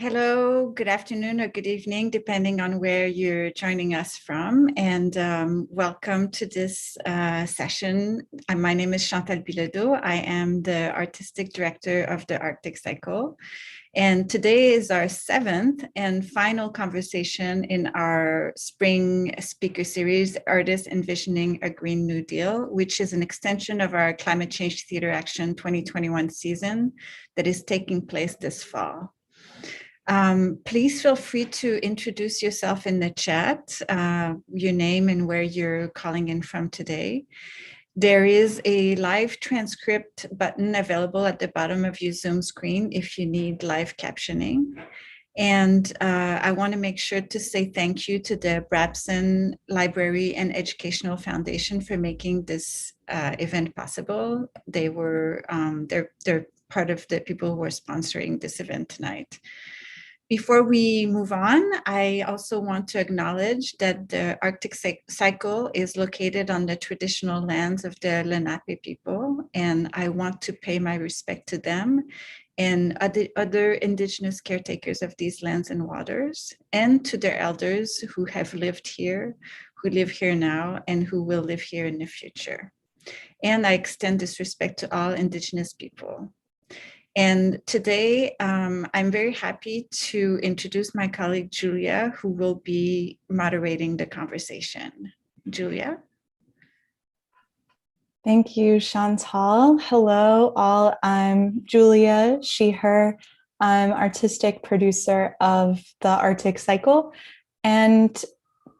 Hello, good afternoon or good evening, depending on where you're joining us from. And welcome to this session. My name is Chantal Bilodeau. I am the Artistic Director of the Arctic Cycle. And today is our 7th and final conversation in our spring speaker series, Artists Envisioning a Green New Deal, which is an extension of our Climate Change Theater Action 2021 season that is taking place this fall. Please feel free to introduce yourself in the chat, your name and where you're calling in from today. There is a live transcript button available at the bottom of your Zoom screen if you need live captioning. And I want to make sure to say thank you to the Brabson Library and Educational Foundation for making this event possible. They're part of the people who are sponsoring this event tonight. Before we move on, I also want to acknowledge that the Arctic Cycle is located on the traditional lands of the Lenape people, and I want to pay my respect to them and other Indigenous caretakers of these lands and waters, and to their elders who have lived here, who live here now, and who will live here in the future. And I extend this respect to all Indigenous people. And today, I'm very happy to introduce my colleague, Julia, who will be moderating the conversation. Julia? Thank you, Chantal. Hello, all. I'm Julia, she, her. I'm artistic producer of the Arctic Cycle. And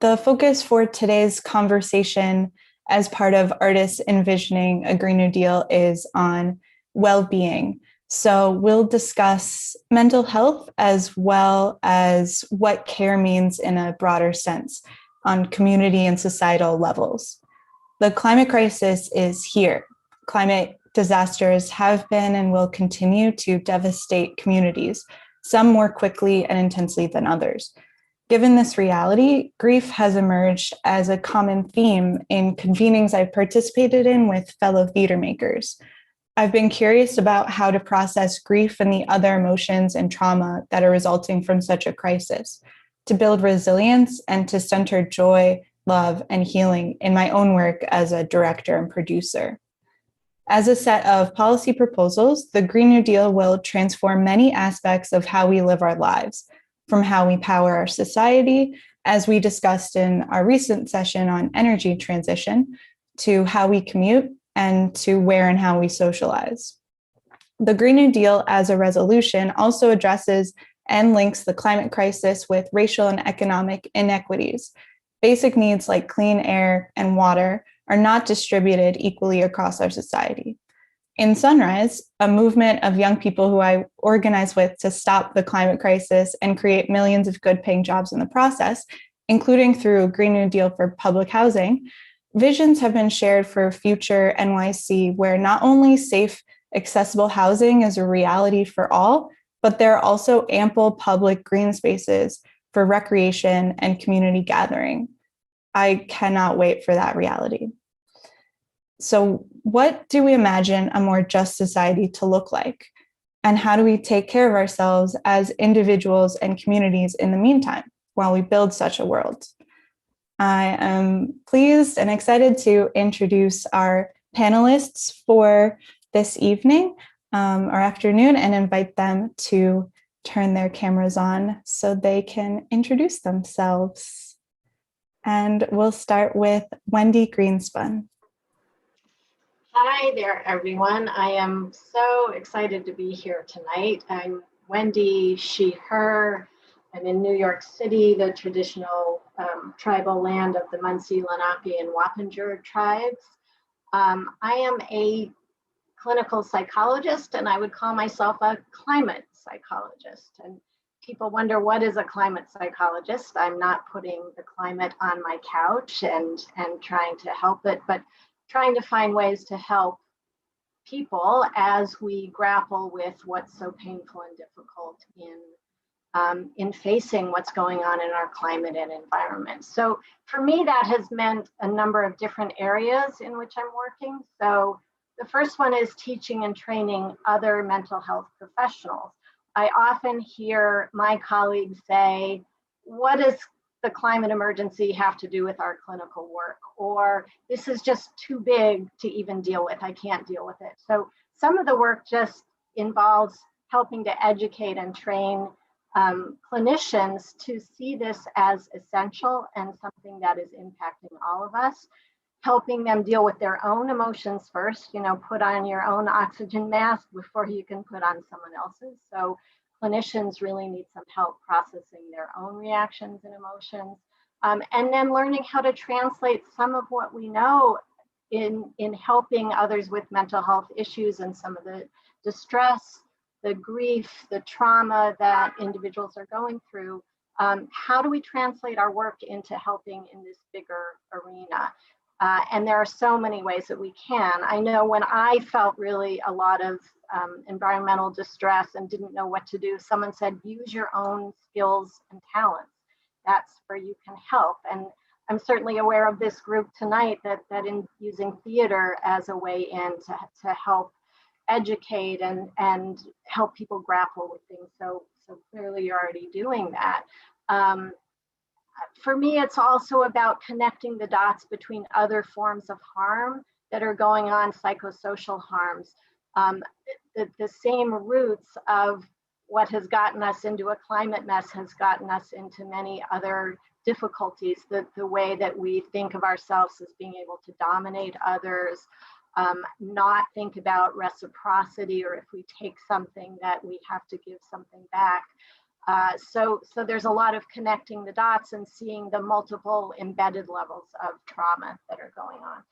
the focus for today's conversation as part of Artists Envisioning a Green New Deal is on well-being. So we'll discuss mental health as well as what care means in a broader sense on community and societal levels. The climate crisis is here. Climate disasters have been and will continue to devastate communities, some more quickly and intensely than others. Given this reality, grief has emerged as a common theme in convenings I've participated in with fellow theater makers. I've been curious about how to process grief and the other emotions and trauma that are resulting from such a crisis, to build resilience and to center joy, love, and healing in my own work as a director and producer. As a set of policy proposals, the Green New Deal will transform many aspects of how we live our lives, from how we power our society, as we discussed in our recent session on energy transition, to how we commute, and to where and how we socialize. The Green New Deal as a resolution also addresses and links the climate crisis with racial and economic inequities. Basic needs like clean air and water are not distributed equally across our society. In Sunrise, a movement of young people who I organize with to stop the climate crisis and create millions of good-paying jobs in the process, including through a Green New Deal for public housing, visions have been shared for future NYC, where not only safe, accessible housing is a reality for all, but there are also ample public green spaces for recreation and community gathering. I cannot wait for that reality. So what do we imagine a more just society to look like? And how do we take care of ourselves as individuals and communities in the meantime, while we build such a world? I am pleased and excited to introduce our panelists for this evening or afternoon and invite them to turn their cameras on so they can introduce themselves. And we'll start with Wendy Greenspun. Hi there, everyone. I am so excited to be here tonight. I'm Wendy, she, her. I'm in New York City, the traditional tribal land of the Munsee, Lenape, and Wappinger tribes. I am a clinical psychologist, and I would call myself a climate psychologist. And people wonder, what is a climate psychologist? I'm not putting the climate on my couch and trying to help it, but trying to find ways to help people as we grapple with what's so painful and difficult in facing what's going on in our climate and environment. So for me, that has meant a number of different areas in which I'm working. So the first one is teaching and training other mental health professionals. I often hear my colleagues say, what does the climate emergency have to do with our clinical work? Or this is just too big to even deal with. I can't deal with it. So some of the work just involves helping to educate and train clinicians to see this as essential and something that is impacting all of us, helping them deal with their own emotions first, put on your own oxygen mask before you can put on someone else's. So clinicians really need some help processing their own reactions and emotions, and then learning how to translate some of what we know in helping others with mental health issues and some of the distress, the grief, the trauma that individuals are going through. How do we translate our work into helping in this bigger arena? And there are so many ways that we can. I know when I felt really a lot of environmental distress and didn't know what to do, someone said, use your own skills and talents. That's where you can help. And I'm certainly aware of this group tonight that in using theater as a way in to help educate and help people grapple with things. So clearly you're already doing that. For me, it's also about connecting the dots between other forms of harm that are going on, psychosocial harms. The same roots of what has gotten us into a climate mess has gotten us into many other difficulties. The way that we think of ourselves as being able to dominate others, not think about reciprocity, or if we take something that we have to give something back. So there's a lot of connecting the dots and seeing the multiple embedded levels of trauma that are going on.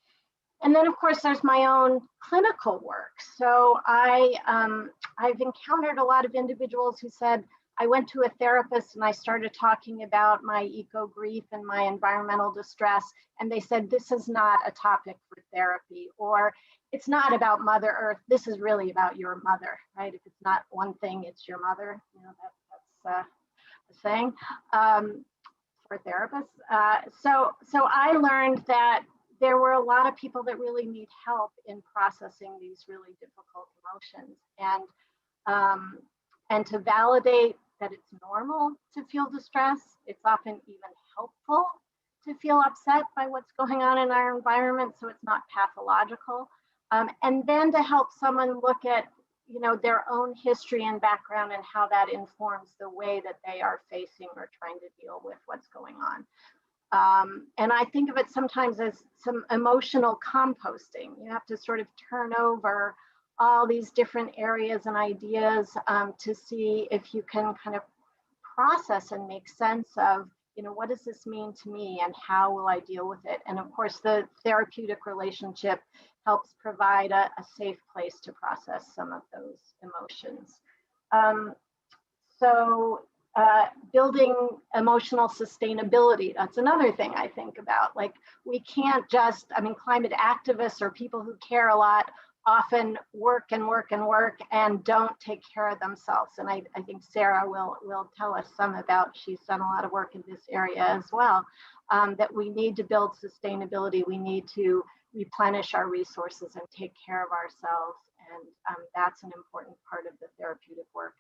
And then, of course, there's my own clinical work. So I've encountered a lot of individuals who said, I went to a therapist and I started talking about my eco-grief and my environmental distress. And they said, this is not a topic for therapy, or it's not about Mother Earth. This is really about your mother, right? If it's not one thing, it's your mother. That's a saying for therapists. So I learned that there were a lot of people that really need help in processing these really difficult emotions, and to validate that it's normal to feel distress. It's often even helpful to feel upset by what's going on in our environment, so it's not pathological. And then to help someone look at their own history and background and how that informs the way that they are facing or trying to deal with what's going on. And I think of it sometimes as some emotional composting. You have to sort of turn over all these different areas and ideas to see if you can kind of process and make sense of, what does this mean to me and how will I deal with it? And of course, the therapeutic relationship helps provide a safe place to process some of those emotions. Building emotional sustainability, that's another thing I think about. Like, we can't just, climate activists or people who care a lot often work and don't take care of themselves. And I think Sarah will tell us some about, she's done a lot of work in this area as well, that we need to build sustainability. We need to replenish our resources and take care of ourselves. And that's an important part of the therapeutic work.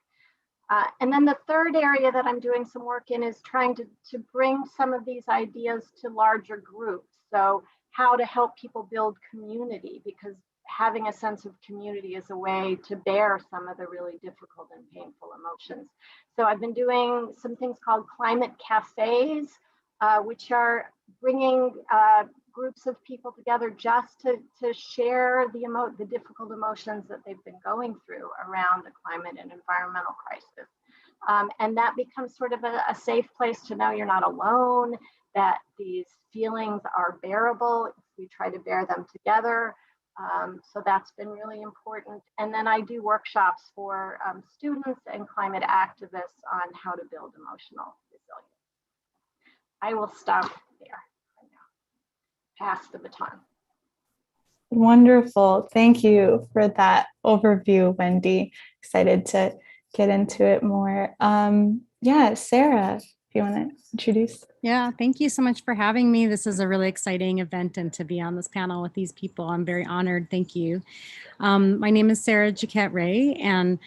And then the third area that I'm doing some work in is trying to bring some of these ideas to larger groups. So how to help people build community, because having a sense of community is a way to bear some of the really difficult and painful emotions. So I've been doing some things called climate cafes, which are bringing groups of people together just to share the difficult emotions that they've been going through around the climate and environmental crisis. And that becomes sort of a safe place to know you're not alone, that these feelings are bearable if we try to bear them together. So that's been really important. And then I do workshops for students and climate activists on how to build emotional resilience. I will stop there. Pass the baton. Wonderful. Thank you for that overview, Wendy. Excited to get into it more. Sarah, if you want to introduce. Yeah, thank you so much for having me. This is a really exciting event, and to be on this panel with these people, I'm very honored. Thank you. My name is Sarah Jacquette Ray, and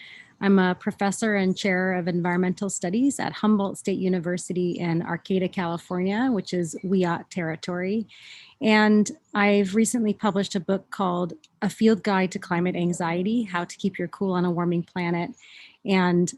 I'm a professor and chair of environmental studies at Humboldt State University in Arcata, California, which is WIAT territory. And I've recently published a book called A Field Guide to Climate Anxiety, How to Keep Your Cool on a Warming Planet. And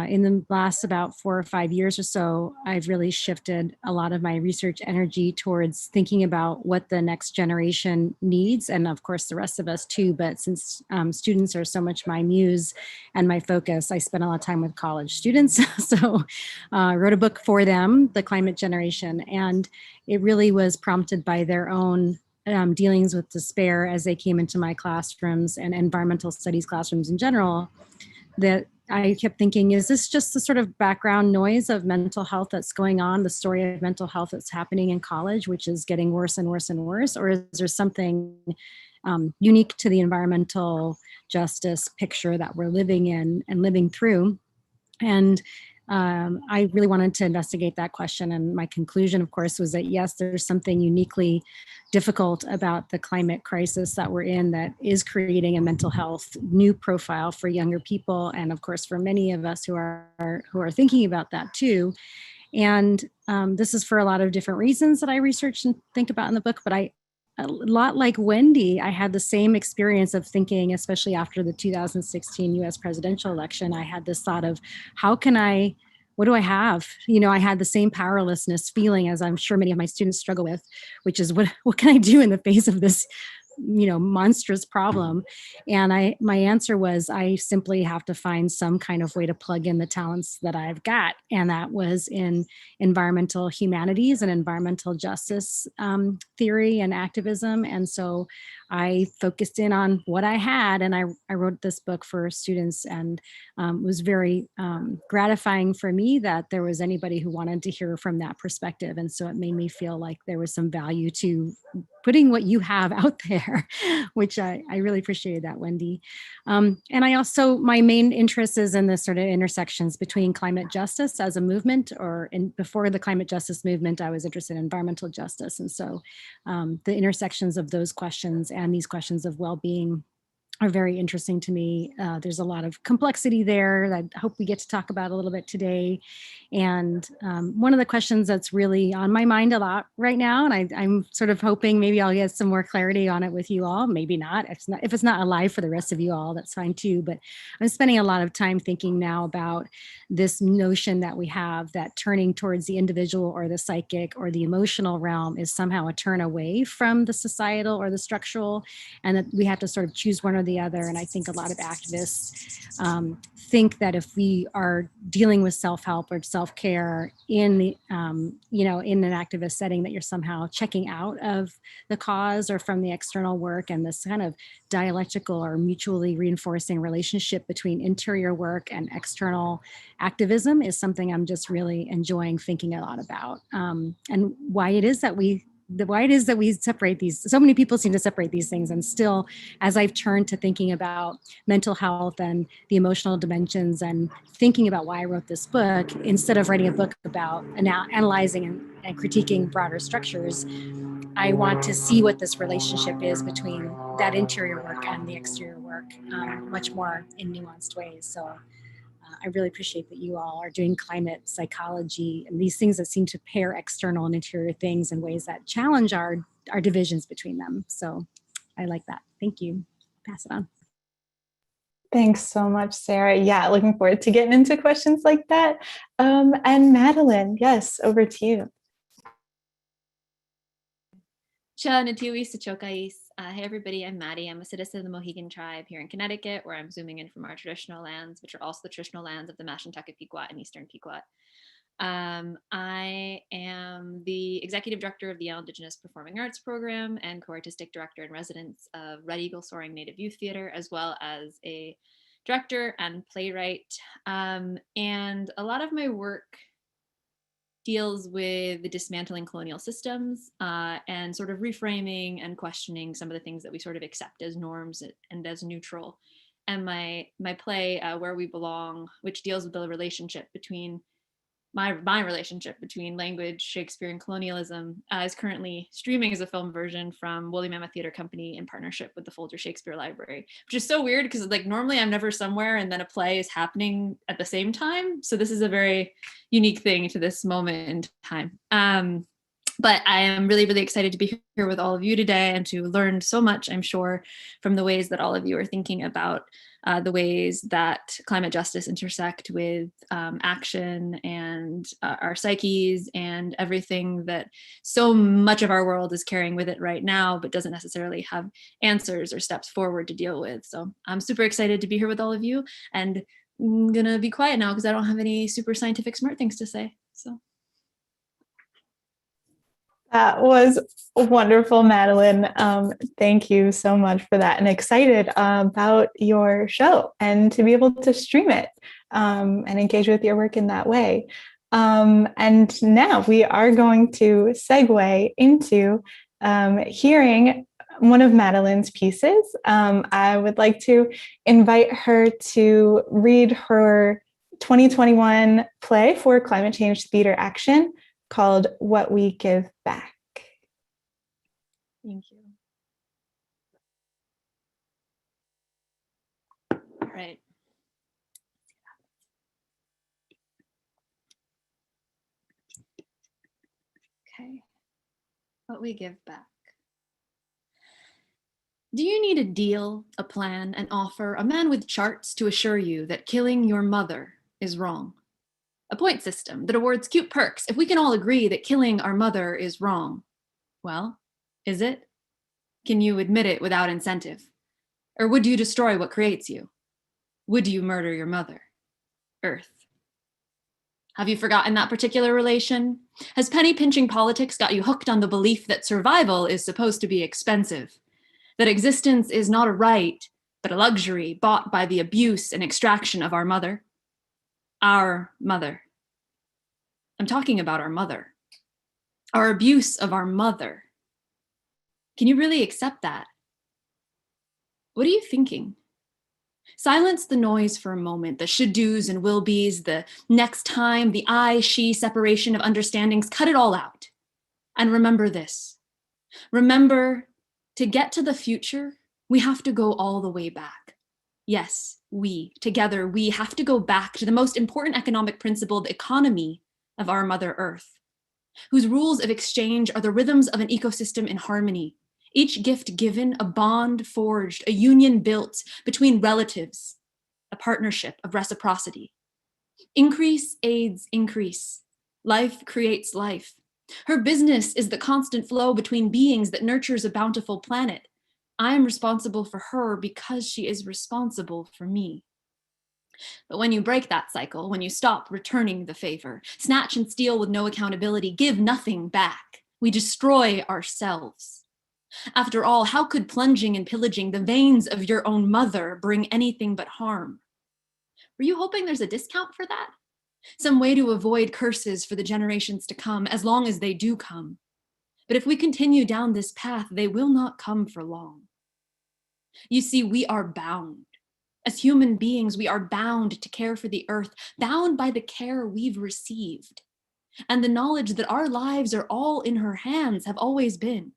in the last about 4 or 5 years or so, I've really shifted a lot of my research energy towards thinking about what the next generation needs, and of course the rest of us too. But since students are so much my muse and my focus, I spend a lot of time with college students. So I wrote a book for them, The Climate Generation, and it really was prompted by their own dealings with despair as they came into my classrooms and environmental studies classrooms in general, that I kept thinking, is this just the sort of background noise of mental health that's going on, the story of mental health that's happening in college, which is getting worse and worse and worse? Or is there something unique to the environmental justice picture that we're living in and living through? And I really wanted to investigate that question. And my conclusion, of course, was that yes, there's something uniquely difficult about the climate crisis that we're in that is creating a mental health new profile for younger people. And of course, for many of us who are thinking about that too. And this is for a lot of different reasons that I research and think about in the book. But a lot like Wendy, I had the same experience of thinking, especially after the 2016 US presidential election. I had this thought of what do I have? I had the same powerlessness feeling as I'm sure many of my students struggle with, which is what can I do in the face of this monstrous problem? And my answer was, I simply have to find some kind of way to plug in the talents that I've got. And that was in environmental humanities and environmental justice theory and activism. And so I focused in on what I had, and I wrote this book for students, and it was very gratifying for me that there was anybody who wanted to hear from that perspective. And so it made me feel like there was some value to putting what you have out there, which I really appreciated that, Wendy. And I also, my main interest is in the sort of intersections between climate justice as a movement, before the climate justice movement, I was interested in environmental justice. And so the intersections of those questions and these questions of well-being are very interesting to me. There's a lot of complexity there that I hope we get to talk about a little bit today. And one of the questions that's really on my mind a lot right now, and I'm sort of hoping maybe I'll get some more clarity on it with you all, maybe not. If it's not alive for the rest of you all, that's fine too. But I'm spending a lot of time thinking now about this notion that we have that turning towards the individual or the psychic or the emotional realm is somehow a turn away from the societal or the structural, and that we have to sort of choose one or the other. And I think a lot of activists think that if we are dealing with self-help or self-care in the, in an activist setting, that you're somehow checking out of the cause or from the external work. And this kind of dialectical or mutually reinforcing relationship between interior work and external activism is something I'm just really enjoying thinking a lot about, and why it is that we separate these. So many people seem to separate these things. And still, as I've turned to thinking about mental health and the emotional dimensions and thinking about why I wrote this book, instead of writing a book about analyzing and critiquing broader structures, I want to see what this relationship is between that interior work and the exterior work, much more in nuanced ways. So I really appreciate that you all are doing climate psychology and these things that seem to pair external and interior things in ways that challenge our divisions between them. So I like that. Thank you. Pass it on. Thanks so much, Sarah. Yeah, looking forward to getting into questions like that. And Madeline, yes, over to you. Hey everybody, I'm Maddie. I'm a citizen of the Mohegan tribe here in Connecticut, where I'm zooming in from our traditional lands, which are also the traditional lands of the Mashantucket Pequot and Eastern Pequot. I am the executive director of the Yale Indigenous Performing Arts Program and co-artistic director in residence of Red Eagle Soaring Native Youth Theater, as well as a director and playwright. And a lot of my work deals with the dismantling colonial systems and sort of reframing and questioning some of the things that we sort of accept as norms and as neutral. And my play, Where We Belong, which deals with the relationship between my relationship between language, Shakespeare, and colonialism is currently streaming as a film version from Woolly Mammoth Theatre Company in partnership with the Folger Shakespeare Library, which is so weird because like normally I'm never somewhere and then a play is happening at the same time. So this is a very unique thing to this moment in time. But I am really, really excited to be here with all of you today and to learn so much, I'm sure, from the ways that all of you are thinking about the ways that climate justice intersect with action and our psyches and everything that so much of our world is carrying with it right now, but doesn't necessarily have answers or steps forward to deal with. So I'm super excited to be here with all of you, and I'm gonna be quiet now because I don't have any super scientific smart things to say. So. That was wonderful, Madeline. Thank you so much for that, and excited about your show and to be able to stream it and engage with your work in that way. And now we are going to segue into hearing one of Madeline's pieces. I would like to invite her to read her 2021 play for Climate Change Theater Action called What We Give Back. Thank you. All right. Okay. What we give back. Do you need a deal, a plan, an offer, a man with charts to assure you that killing your mother is wrong? A point system that awards cute perks if we can all agree that killing our mother is wrong. Well, is it? Can you admit it without incentive? Or would you destroy what creates you? Would you murder your mother? Earth. Have you forgotten that particular relation? Has penny pinching politics got you hooked on the belief that survival is supposed to be expensive? That existence is not a right, but a luxury bought by the abuse and extraction of our mother? Our mother. I'm talking about our mother. Our abuse of our mother. Can you really accept that? What are you thinking? Silence the noise for a moment, the should-dos and will-bes, the next time, the I, she separation of understandings. Cut it all out. And remember this. Remember, to get to the future, we have to go all the way back. Yes, together, we have to go back to the most important economic principle, the economy of our Mother Earth, whose rules of exchange are the rhythms of an ecosystem in harmony. Each gift given, a bond forged, a union built between relatives, a partnership of reciprocity. Increase aids increase. Life creates life. Her business is the constant flow between beings that nurtures a bountiful planet. I am responsible for her because she is responsible for me. But when you break that cycle, when you stop returning the favor, snatch and steal with no accountability, give nothing back, we destroy ourselves. After all, how could plunging and pillaging the veins of your own mother bring anything but harm? Were you hoping there's a discount for that? Some way to avoid curses for the generations to come, as long as they do come. But if we continue down this path, they will not come for long. You see, we are bound. As human beings, we are bound to care for the earth, bound by the care we've received, and the knowledge that our lives are all in her hands have always been.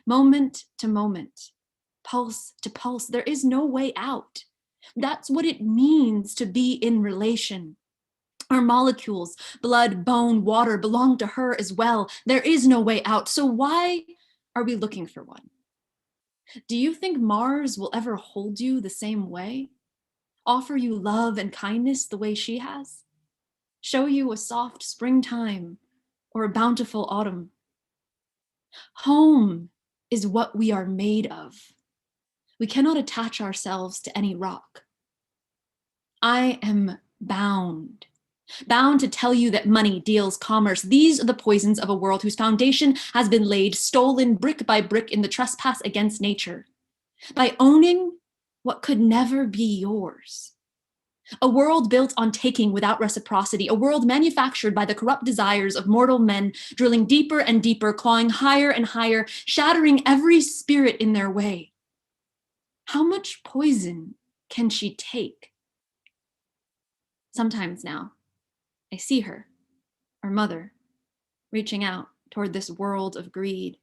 Moment to moment, pulse to pulse, there is no way out. That's what it means to be in relation. Our molecules, blood, bone, water, belong to her as well. There is no way out. So why are we looking for one? Do you think Mars will ever hold you the same way? Offer you love and kindness the way she has? Show you a soft springtime or a bountiful autumn? Home is what we are made of. We cannot attach ourselves to any rock. I am bound to tell you that money deals commerce. These are the poisons of a world whose foundation has been laid, stolen brick by brick in the trespass against nature, by owning what could never be yours. A world built on taking without reciprocity, a world manufactured by the corrupt desires of mortal men, drilling deeper and deeper, clawing higher and higher, shattering every spirit in their way. How much poison can she take? Sometimes now, I see her, our mother, reaching out toward this world of greed,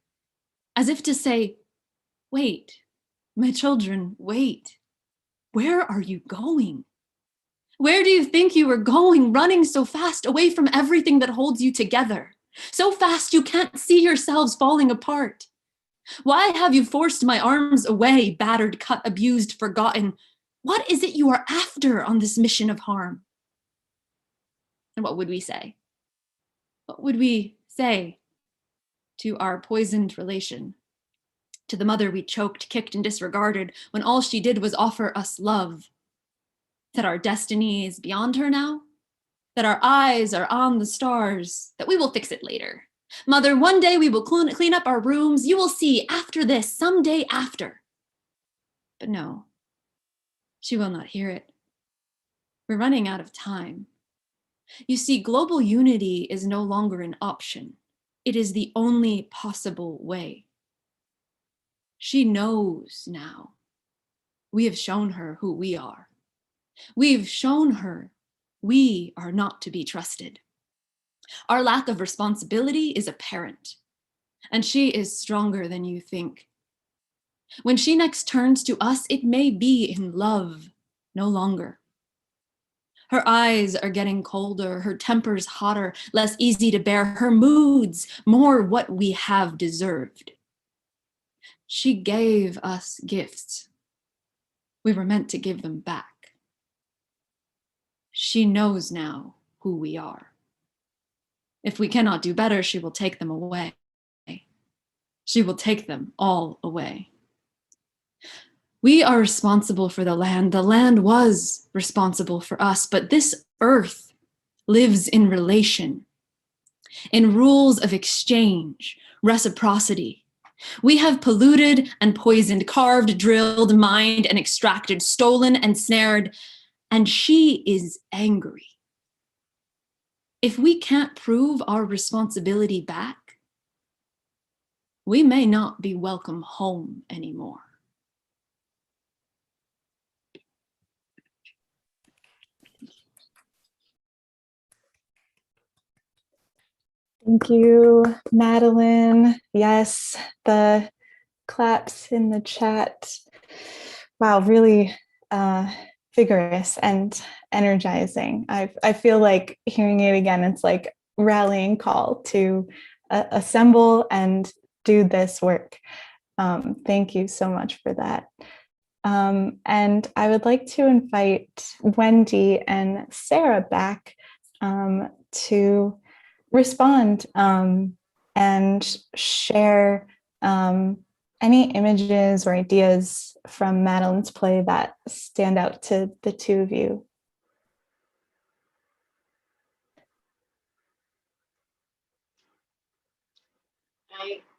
as if to say, wait, my children, wait. Where are you going? Where do you think you are going, running so fast away from everything that holds you together? So fast you can't see yourselves falling apart. Why have you forced my arms away, battered, cut, abused, forgotten? What is it you are after on this mission of harm? And what would we say? What would we say to our poisoned relation? To the mother we choked, kicked, and disregarded when all she did was offer us love? That our destiny is beyond her now? That our eyes are on the stars? That we will fix it later? Mother, one day we will clean up our rooms. You will see after this, someday after. But no, she will not hear it. We're running out of time. You see, global unity is no longer an option. It is the only possible way. She knows now. We have shown her who we are. We've shown her we are not to be trusted. Our lack of responsibility is apparent, and she is stronger than you think. When she next turns to us, it may be in love, no longer. Her eyes are getting colder, her temper's hotter, less easy to bear, her moods more what we have deserved. She gave us gifts. We were meant to give them back. She knows now who we are. If we cannot do better, she will take them away. She will take them all away. We are responsible for the land. The land was responsible for us, but this earth lives in relation, in rules of exchange, reciprocity. We have polluted and poisoned, carved, drilled, mined, and extracted, stolen and snared, and she is angry. If we can't prove our responsibility back, we may not be welcome home anymore. Thank you, Madeline. Yes, the claps in the chat. Wow, really vigorous and energizing. I feel like hearing it again, it's like rallying call to assemble and do this work. Thank you so much for that. And I would like to invite Wendy and Sarah back to respond and share any images or ideas from Madeline's play that stand out to the two of you.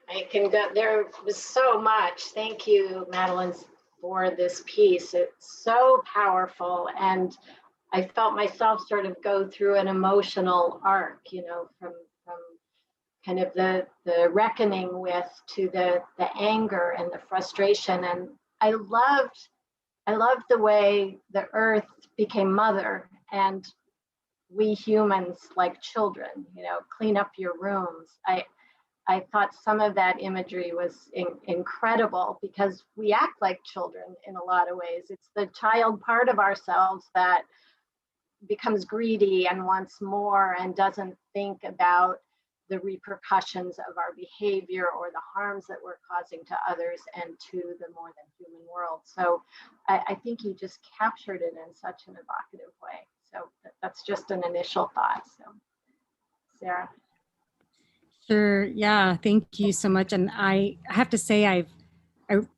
I can go, there was so much. Thank you, Madeline, for this piece. It's so powerful. And I felt myself sort of go through an emotional arc, you know, from kind of the reckoning with to the anger and the frustration. And I loved the way the earth became mother and we humans like children, you know, clean up your rooms. I thought some of that imagery was incredible because we act like children in a lot of ways. It's the child part of ourselves that becomes greedy and wants more and doesn't think about the repercussions of our behavior or the harms that we're causing to others and to the more than human world. So I think you just captured it in such an evocative way. So that's just an initial thought. So, Sarah. Sure. Yeah. Thank you so much. And I have to say,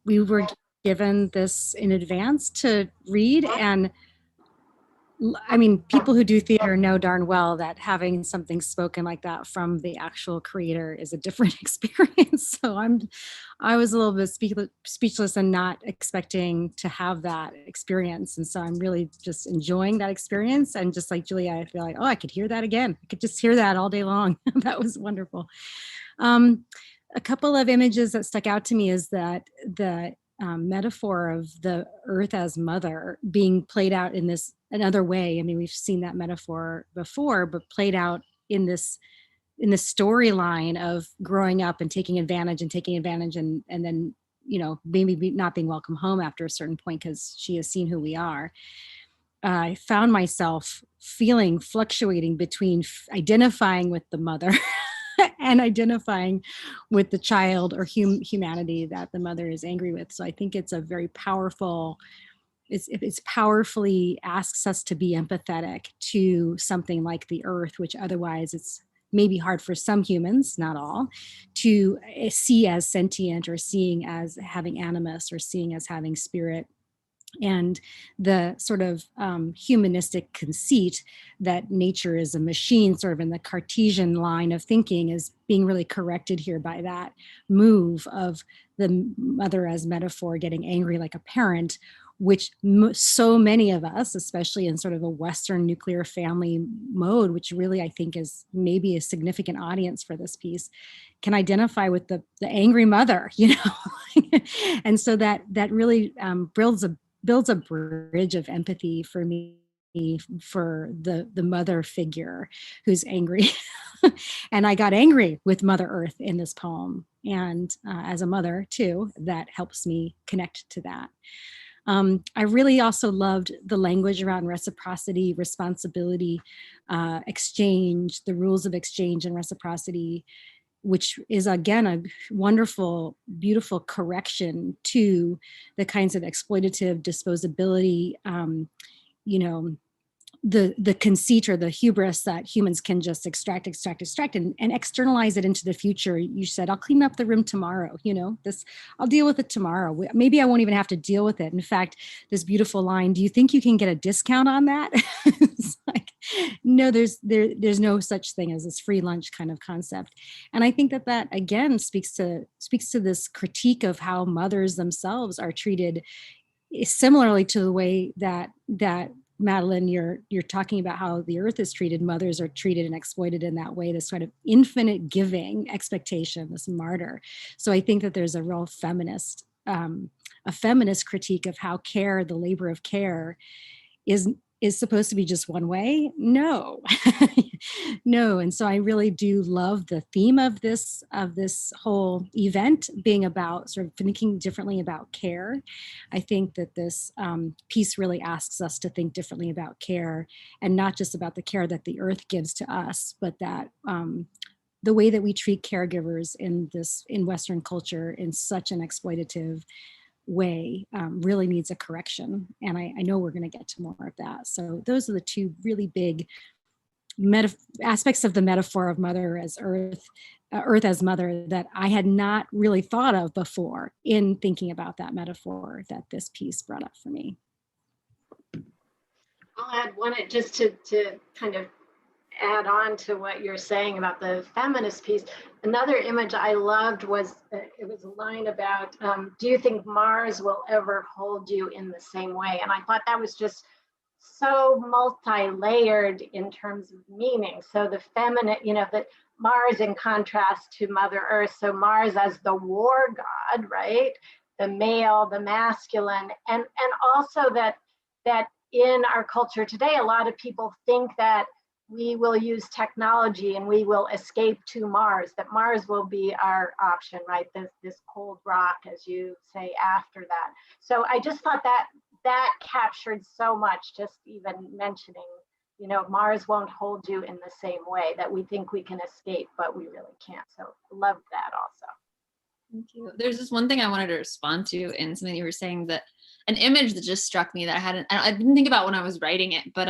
we were given this in advance to read, and I mean, people who do theater know darn well that having something spoken like that from the actual creator is a different experience. So I was a little bit speechless and not expecting to have that experience. And so I'm really just enjoying that experience. And just like Julia, I feel like, oh, I could hear that again. I could just hear that all day long. That was wonderful. A couple of images that stuck out to me is that the metaphor of the earth as mother being played out in this another way. I mean, we've seen that metaphor before, but played out in this in the storyline of growing up and taking advantage and then, maybe not being welcome home after a certain point because she has seen who we are. I found myself fluctuating between identifying with the mother and identifying with the child or humanity that the mother is angry with. So I think it's a very powerful, it's powerfully asks us to be empathetic to something like the earth, which otherwise it's maybe hard for some humans, not all, to see as sentient or seeing as having animus or seeing as having spirit. And the sort of humanistic conceit that nature is a machine, sort of in the Cartesian line of thinking, is being really corrected here by that move of the mother as metaphor getting angry like a parent, which so many of us, especially in sort of a Western nuclear family mode, which really I think is maybe a significant audience for this piece, can identify with the angry mother, and so that really builds a bridge of empathy for me for the mother figure who's angry. And I got angry with Mother Earth in this poem. And as a mother too, that helps me connect to that. I really also loved the language around reciprocity, responsibility, exchange, the rules of exchange and reciprocity, which is, again, a wonderful, beautiful correction to the kinds of exploitative disposability, the conceit or the hubris that humans can just extract and externalize it into the future. You said, I'll clean up the room tomorrow, I'll deal with it tomorrow. Maybe I won't even have to deal with it. In fact, this beautiful line, do you think you can get a discount on that? It's like, no, there's no such thing as this free lunch kind of concept. And I think that again speaks to this critique of how mothers themselves are treated similarly to the way that Madeline, you're talking about how the earth is treated. Mothers are treated and exploited in that way, this sort of infinite giving expectation, this martyr. So I think that there's a real feminist critique of how care, the labor of care, is supposed to be just one way. No, no. And so I really do love the theme of this whole event being about sort of thinking differently about care. I think that this piece really asks us to think differently about care, and not just about the care that the earth gives to us, but that the way that we treat caregivers in Western culture in such an exploitative way really needs a correction. And I know we're going to get to more of that. So those are the two really big aspects of the metaphor of mother as earth as mother that I had not really thought of before in thinking about that metaphor that this piece brought up for me. I'll add one just to kind of add on to what you're saying about the feminist piece. Another image I loved was, it was a line about, do you think Mars will ever hold you in the same way? And I thought that was just so multi-layered in terms of meaning. So the feminine, that Mars in contrast to Mother Earth. So Mars as the war god, right? The male, the masculine, and also that in our culture today, a lot of people think that we will use technology and we will escape to Mars, that Mars will be our option, right? This cold rock, as you say, after that. So I just thought that captured so much, just even mentioning, Mars won't hold you in the same way, that we think we can escape, but we really can't. So love that also. Thank you. There's this one thing I wanted to respond to in something you were saying, that an image that just struck me that I didn't think about when I was writing it, but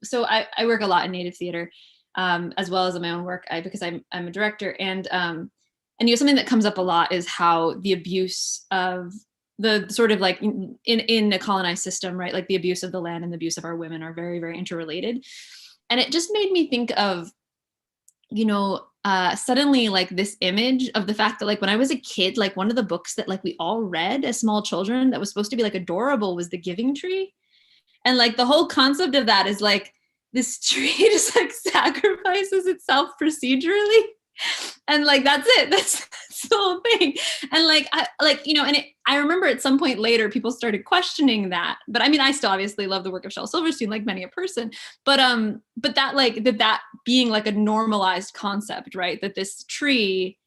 so I work a lot in Native theater, as well as in my own work, because I'm a director, and something that comes up a lot is how the abuse of the sort of like in a colonized system, right? Like the abuse of the land and the abuse of our women are very, very interrelated. And it just made me think of, suddenly like this image of the fact that like when I was a kid, like one of the books that like we all read as small children that was supposed to be like adorable was The Giving Tree. And like the whole concept of that is like this tree just like sacrifices itself procedurally And like, that's it. That's the whole thing. And like, I remember at some point later, people started questioning that. But I mean, I still obviously love the work of Shel Silverstein, like many a person. But that like that being like a normalized concept, right? That this tree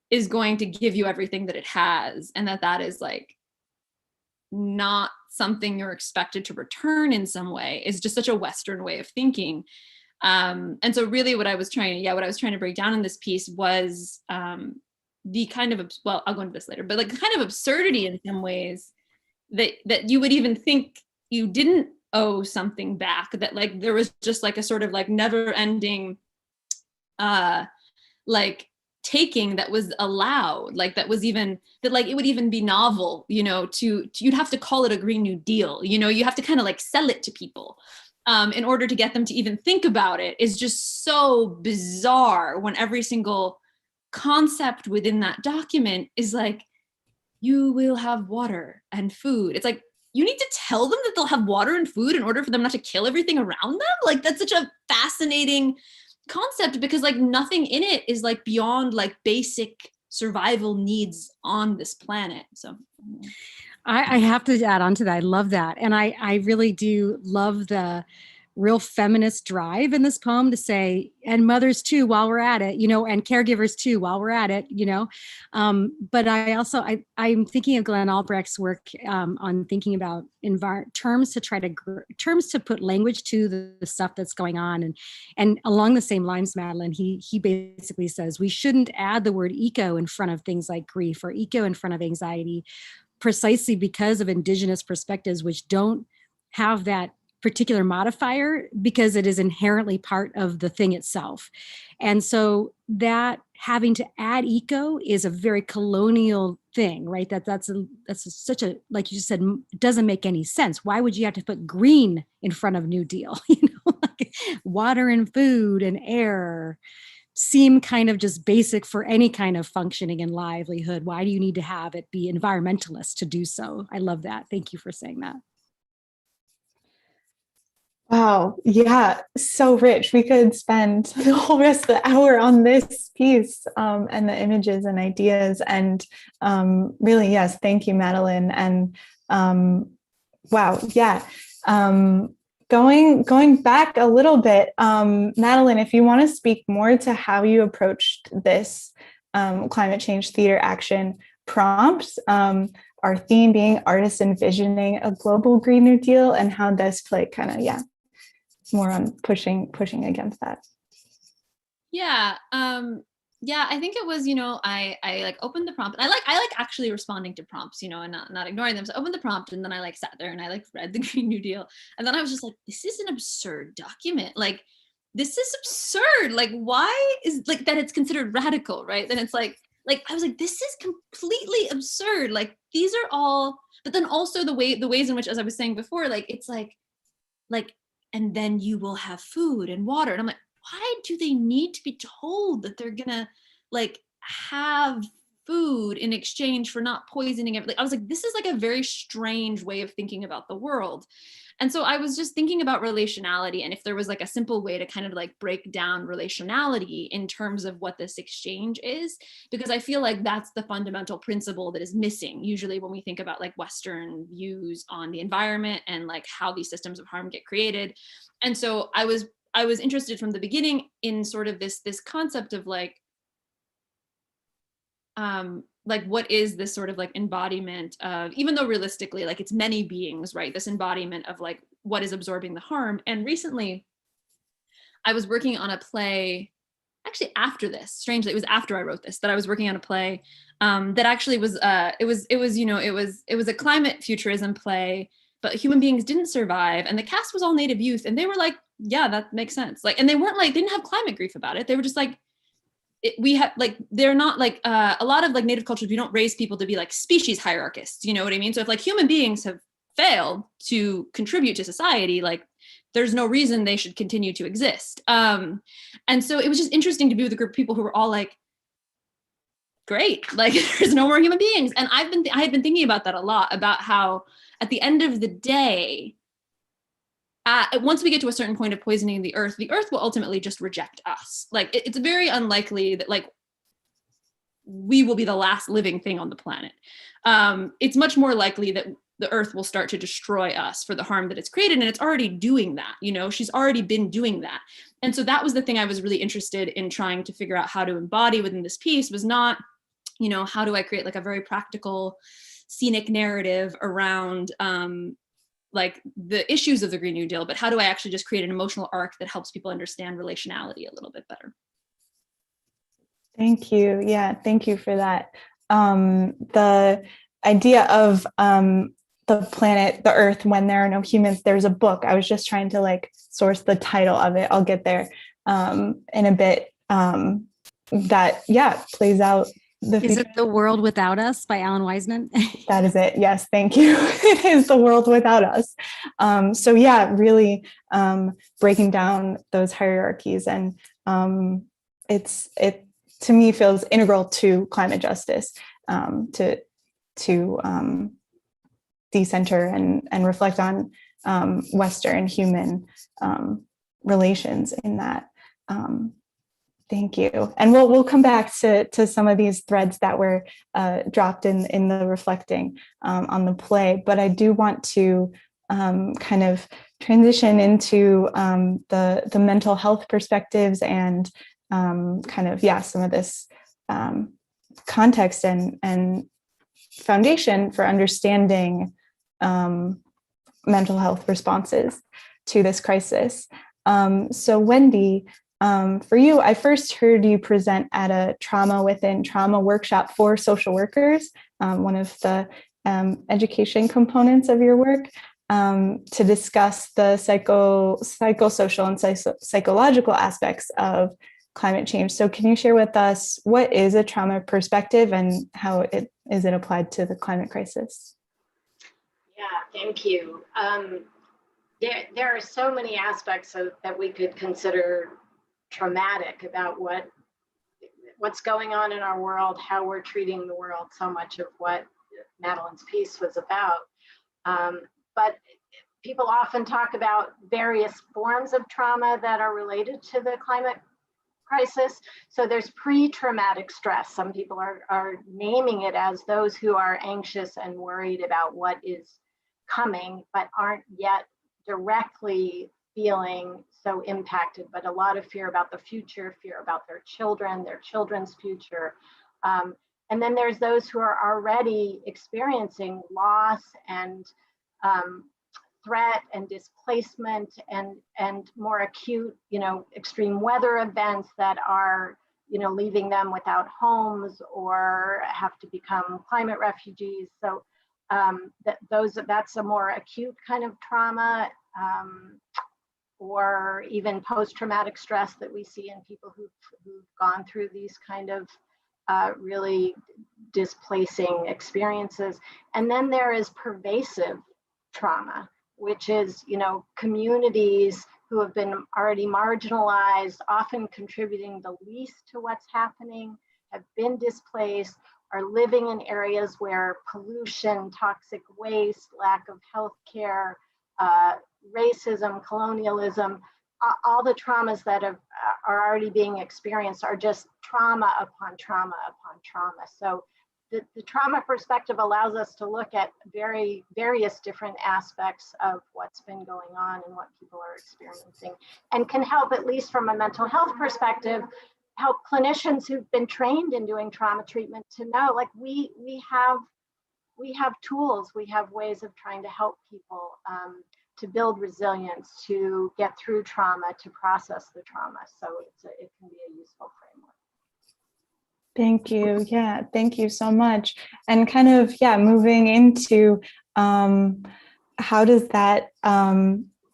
is going to give you everything that it has, and that is like not something you're expected to return in some way, is just such a Western way of thinking. And so really what I was trying to break down in this piece was the kind of, well, I'll go into this later, but like kind of absurdity in some ways that you would even think you didn't owe something back, that like there was just like a sort of like never ending like taking that was allowed, like that was even, that like it would even be novel, you know, to you'd have to call it a Green New Deal, you know, you have to kind of like sell it to people in order to get them to even think about it, is just so bizarre when every single concept within that document is like, you will have water and food. It's like, you need to tell them that they'll have water and food in order for them not to kill everything around them. Like, that's such a fascinating concept, because like nothing in it is like beyond like basic survival needs on this planet. So I have to add on to that. I love that. And I really do love the real feminist drive in this poem to say, and mothers too, while we're at it, you know, and caregivers too, while we're at it, you know. But I'm thinking of Glenn Albrecht's work on thinking about terms to put language to the stuff that's going on. And along the same lines, Madeline, he basically says, we shouldn't add the word eco in front of things like grief, or eco in front of anxiety, precisely because of indigenous perspectives, which don't have that particular modifier, because it is inherently part of the thing itself. And so that having to add eco is a very colonial thing, right? That's such a, like you just said, doesn't make any sense. Why would you have to put green in front of New Deal? You know, like water and food and air seem kind of just basic for any kind of functioning and livelihood. Why do you need to have it be environmentalist to do so? I love that. Thank you for saying that. Wow. Yeah. So rich. We could spend the whole rest of the hour on this piece and the images and ideas. And really, yes. Thank you, Madeline. And wow. Yeah. Going back a little bit, Madeline, if you want to speak more to how you approached this climate change theater action prompt, our theme being artists envisioning a global Green New Deal, and how this play kind of, more on pushing against that. Yeah. I think it was, you know, I like opened the prompt, and I like actually responding to prompts, you know, and not ignoring them. So I opened the prompt, and then I like sat there and I like read the Green New Deal. And then I was just like, this is an absurd document. Like, this is absurd. Like, why is like that it's considered radical, right? Then it's like I was like, this is completely absurd. Like, these are all, but then also the ways in which, as I was saying before, like, it's like, and then you will have food and water. And I'm like, why do they need to be told that they're gonna like have food in exchange for not poisoning everything? I was like, this is like a very strange way of thinking about the world. And so I was just thinking about relationality, and if there was like a simple way to kind of like break down relationality in terms of what this exchange is, because I feel like that's the fundamental principle that is missing usually when we think about like Western views on the environment and like how these systems of harm get created. And so I was interested from the beginning in sort of this concept of like what is this sort of like embodiment of, even though realistically, like it's many beings, right? This embodiment of like what is absorbing the harm. And recently I was working on a play, actually after this, strangely, it was after I wrote this, that I was working on a play that actually was, it was a climate futurism play, but human beings didn't survive. And the cast was all Native youth. And they were like, yeah, that makes sense. Like, and they weren't like, they didn't have climate grief about it. They were just like, we have like, they're not like a lot of like Native cultures, we don't raise people to be like species hierarchists, you know what I mean? So if like human beings have failed to contribute to society, like there's no reason they should continue to exist. And so it was just interesting to be with a group of people who were all like, great, like there's no more human beings. And I had been thinking about that a lot, about how at the end of the day, once we get to a certain point of poisoning the earth will ultimately just reject us. Like it's very unlikely that like we will be the last living thing on the planet. It's much more likely that the Earth will start to destroy us for the harm that it's created. And it's already doing that, you know, she's already been doing that. And so that was the thing I was really interested in trying to figure out how to embody within this piece, was not, you know, how do I create like a very practical, scenic narrative around like the issues of the Green New Deal, but how do I actually just create an emotional arc that helps people understand relationality a little bit better? Thank you. Yeah, thank you for that. The idea of the planet, the Earth, when there are no humans, there's a book. I was just trying to like source the title of it. I'll get there in a bit. That, yeah, plays out the future. Is it The World Without Us by Alan Weisman? That is it. Yes, thank you. It is The World Without Us. So yeah, really breaking down those hierarchies, and it to me feels integral to climate justice, to decenter and reflect on Western human relations in that. Thank you. And we'll come back to some of these threads that were dropped in the reflecting on the play, but I do want to kind of transition into the mental health perspectives and kind of, yeah, some of this context and foundation for understanding mental health responses to this crisis. So Wendy, for you, I first heard you present at a Trauma Within Trauma workshop for social workers, one of the education components of your work, to discuss the psychosocial and psychological aspects of climate change. So can you share with us what is a trauma perspective and how is it applied to the climate crisis? Yeah, thank you. There are so many aspects that we could consider traumatic about what's going on in our world, how we're treating the world, so much of what Madeline's piece was about. But people often talk about various forms of trauma that are related to the climate crisis. So there's pre-traumatic stress. Some people are naming it as those who are anxious and worried about what is coming, but aren't yet directly feeling so impacted, but a lot of fear about the future, fear about their children, their children's future. And then there's those who are already experiencing loss and threat and displacement and more acute, extreme weather events that are, leaving them without homes or have to become climate refugees. So that's a more acute kind of trauma, or even post-traumatic stress that we see in people who've gone through these kind of really displacing experiences. And then there is pervasive trauma, which is, communities who have been already marginalized, often contributing the least to what's happening, have been displaced, are living in areas where pollution, toxic waste, lack of health care, racism, colonialism, all the traumas that are already being experienced are just trauma upon trauma upon trauma. So the trauma perspective allows us to look at various different aspects of what's been going on and what people are experiencing, and can help, at least from a mental health perspective, help clinicians who've been trained in doing trauma treatment to know, like, we have tools, we have ways of trying to help people to build resilience, to get through trauma, to process the trauma. So it can be a useful framework. Thank you. Yeah, thank you so much. And kind of, moving into how does that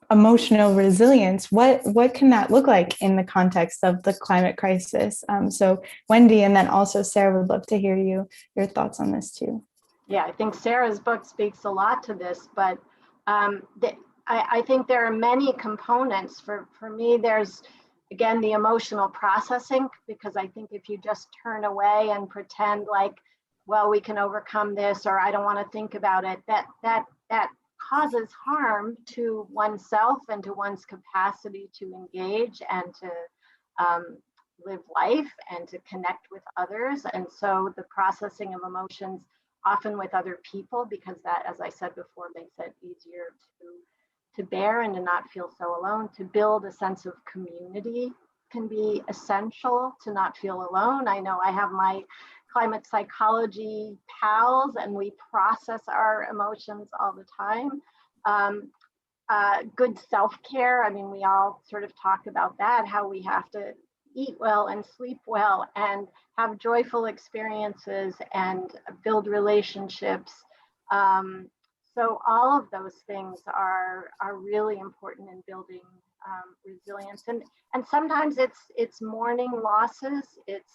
emotional resilience, what can that look like in the context of the climate crisis? So Wendy, and then also Sarah, would love to hear your thoughts on this too. Yeah, I think Sarah's book speaks a lot to this, but I think there are many components. For me, there's, again, the emotional processing, because I think if you just turn away and pretend like, well, we can overcome this, or I don't want to think about it, that causes harm to oneself and to one's capacity to engage and to live life and to connect with others. And so the processing of emotions, often with other people, because that, as I said before, makes it easier to bear and to not feel so alone. To build a sense of community can be essential to not feel alone. I know I have my climate psychology pals, and we process our emotions all the time. Good self-care. I mean, we all sort of talk about that, how we have to eat well and sleep well and have joyful experiences and build relationships. So all of those things are really important in building resilience. And sometimes it's mourning losses. It's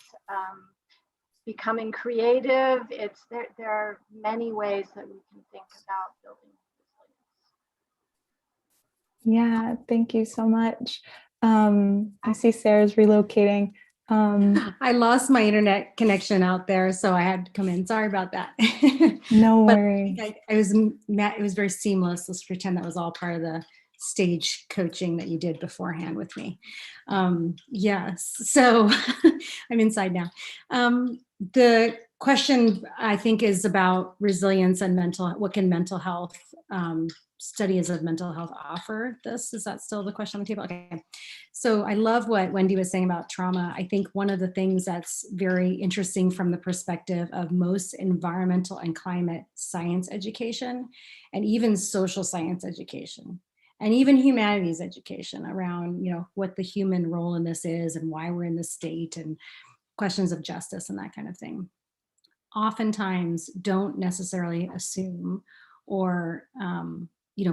becoming creative. There are many ways that we can think about building resilience. Yeah, thank you so much. I see Sarah's relocating. I lost my internet connection out there, so I had to come in. Sorry about that. No But worries. it was very seamless. Let's pretend that was all part of the stage coaching that you did beforehand with me. Yes, so I'm inside now. The question, I think, is about resilience and what can mental health studies of mental health offer this? Is that still the question on the table? Okay. So I love what Wendy was saying about trauma. I think one of the things that's very interesting from the perspective of most environmental and climate science education, and even social science education, and even humanities education around, what the human role in this is and why we're in this state and questions of justice and that kind of thing, oftentimes don't necessarily assume or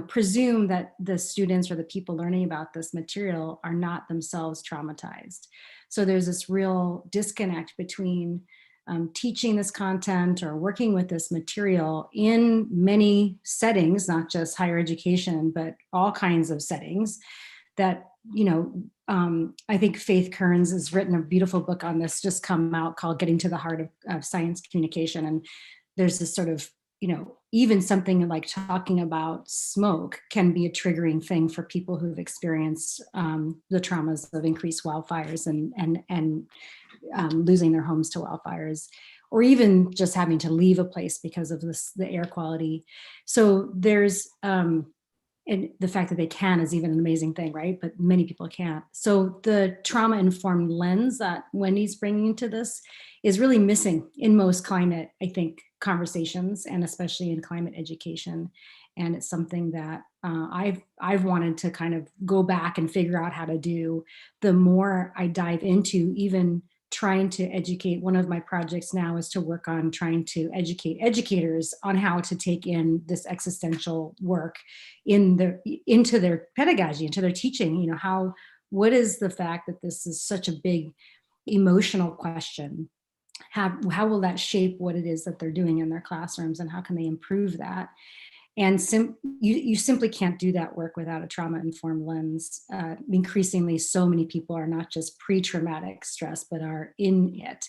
presume that the students or the people learning about this material are not themselves traumatized. So there's this real disconnect between teaching this content or working with this material in many settings, not just higher education, but all kinds of settings that, I think Faith Kearns has written a beautiful book on this, just come out, called Getting to the Heart of Science Communication. And there's this sort of, even something like talking about smoke can be a triggering thing for people who've experienced the traumas of increased wildfires and losing their homes to wildfires, or even just having to leave a place because of the air quality. So there's, and the fact that they can is even an amazing thing, right? But many people can't. So the trauma-informed lens that Wendy's bringing to this is really missing in most climate, I think, conversations, and especially in climate education. And it's something that I've wanted to kind of go back and figure out how to do. The more I dive into even trying to educate, one of my projects now is to work on trying to educate educators on how to take in this existential work into their pedagogy, into their teaching. What is the fact that this is such a big emotional question? How will that shape what it is that they're doing in their classrooms, and how can they improve that? And you simply can't do that work without a trauma-informed lens. Increasingly, so many people are not just pre-traumatic stress, but are in it.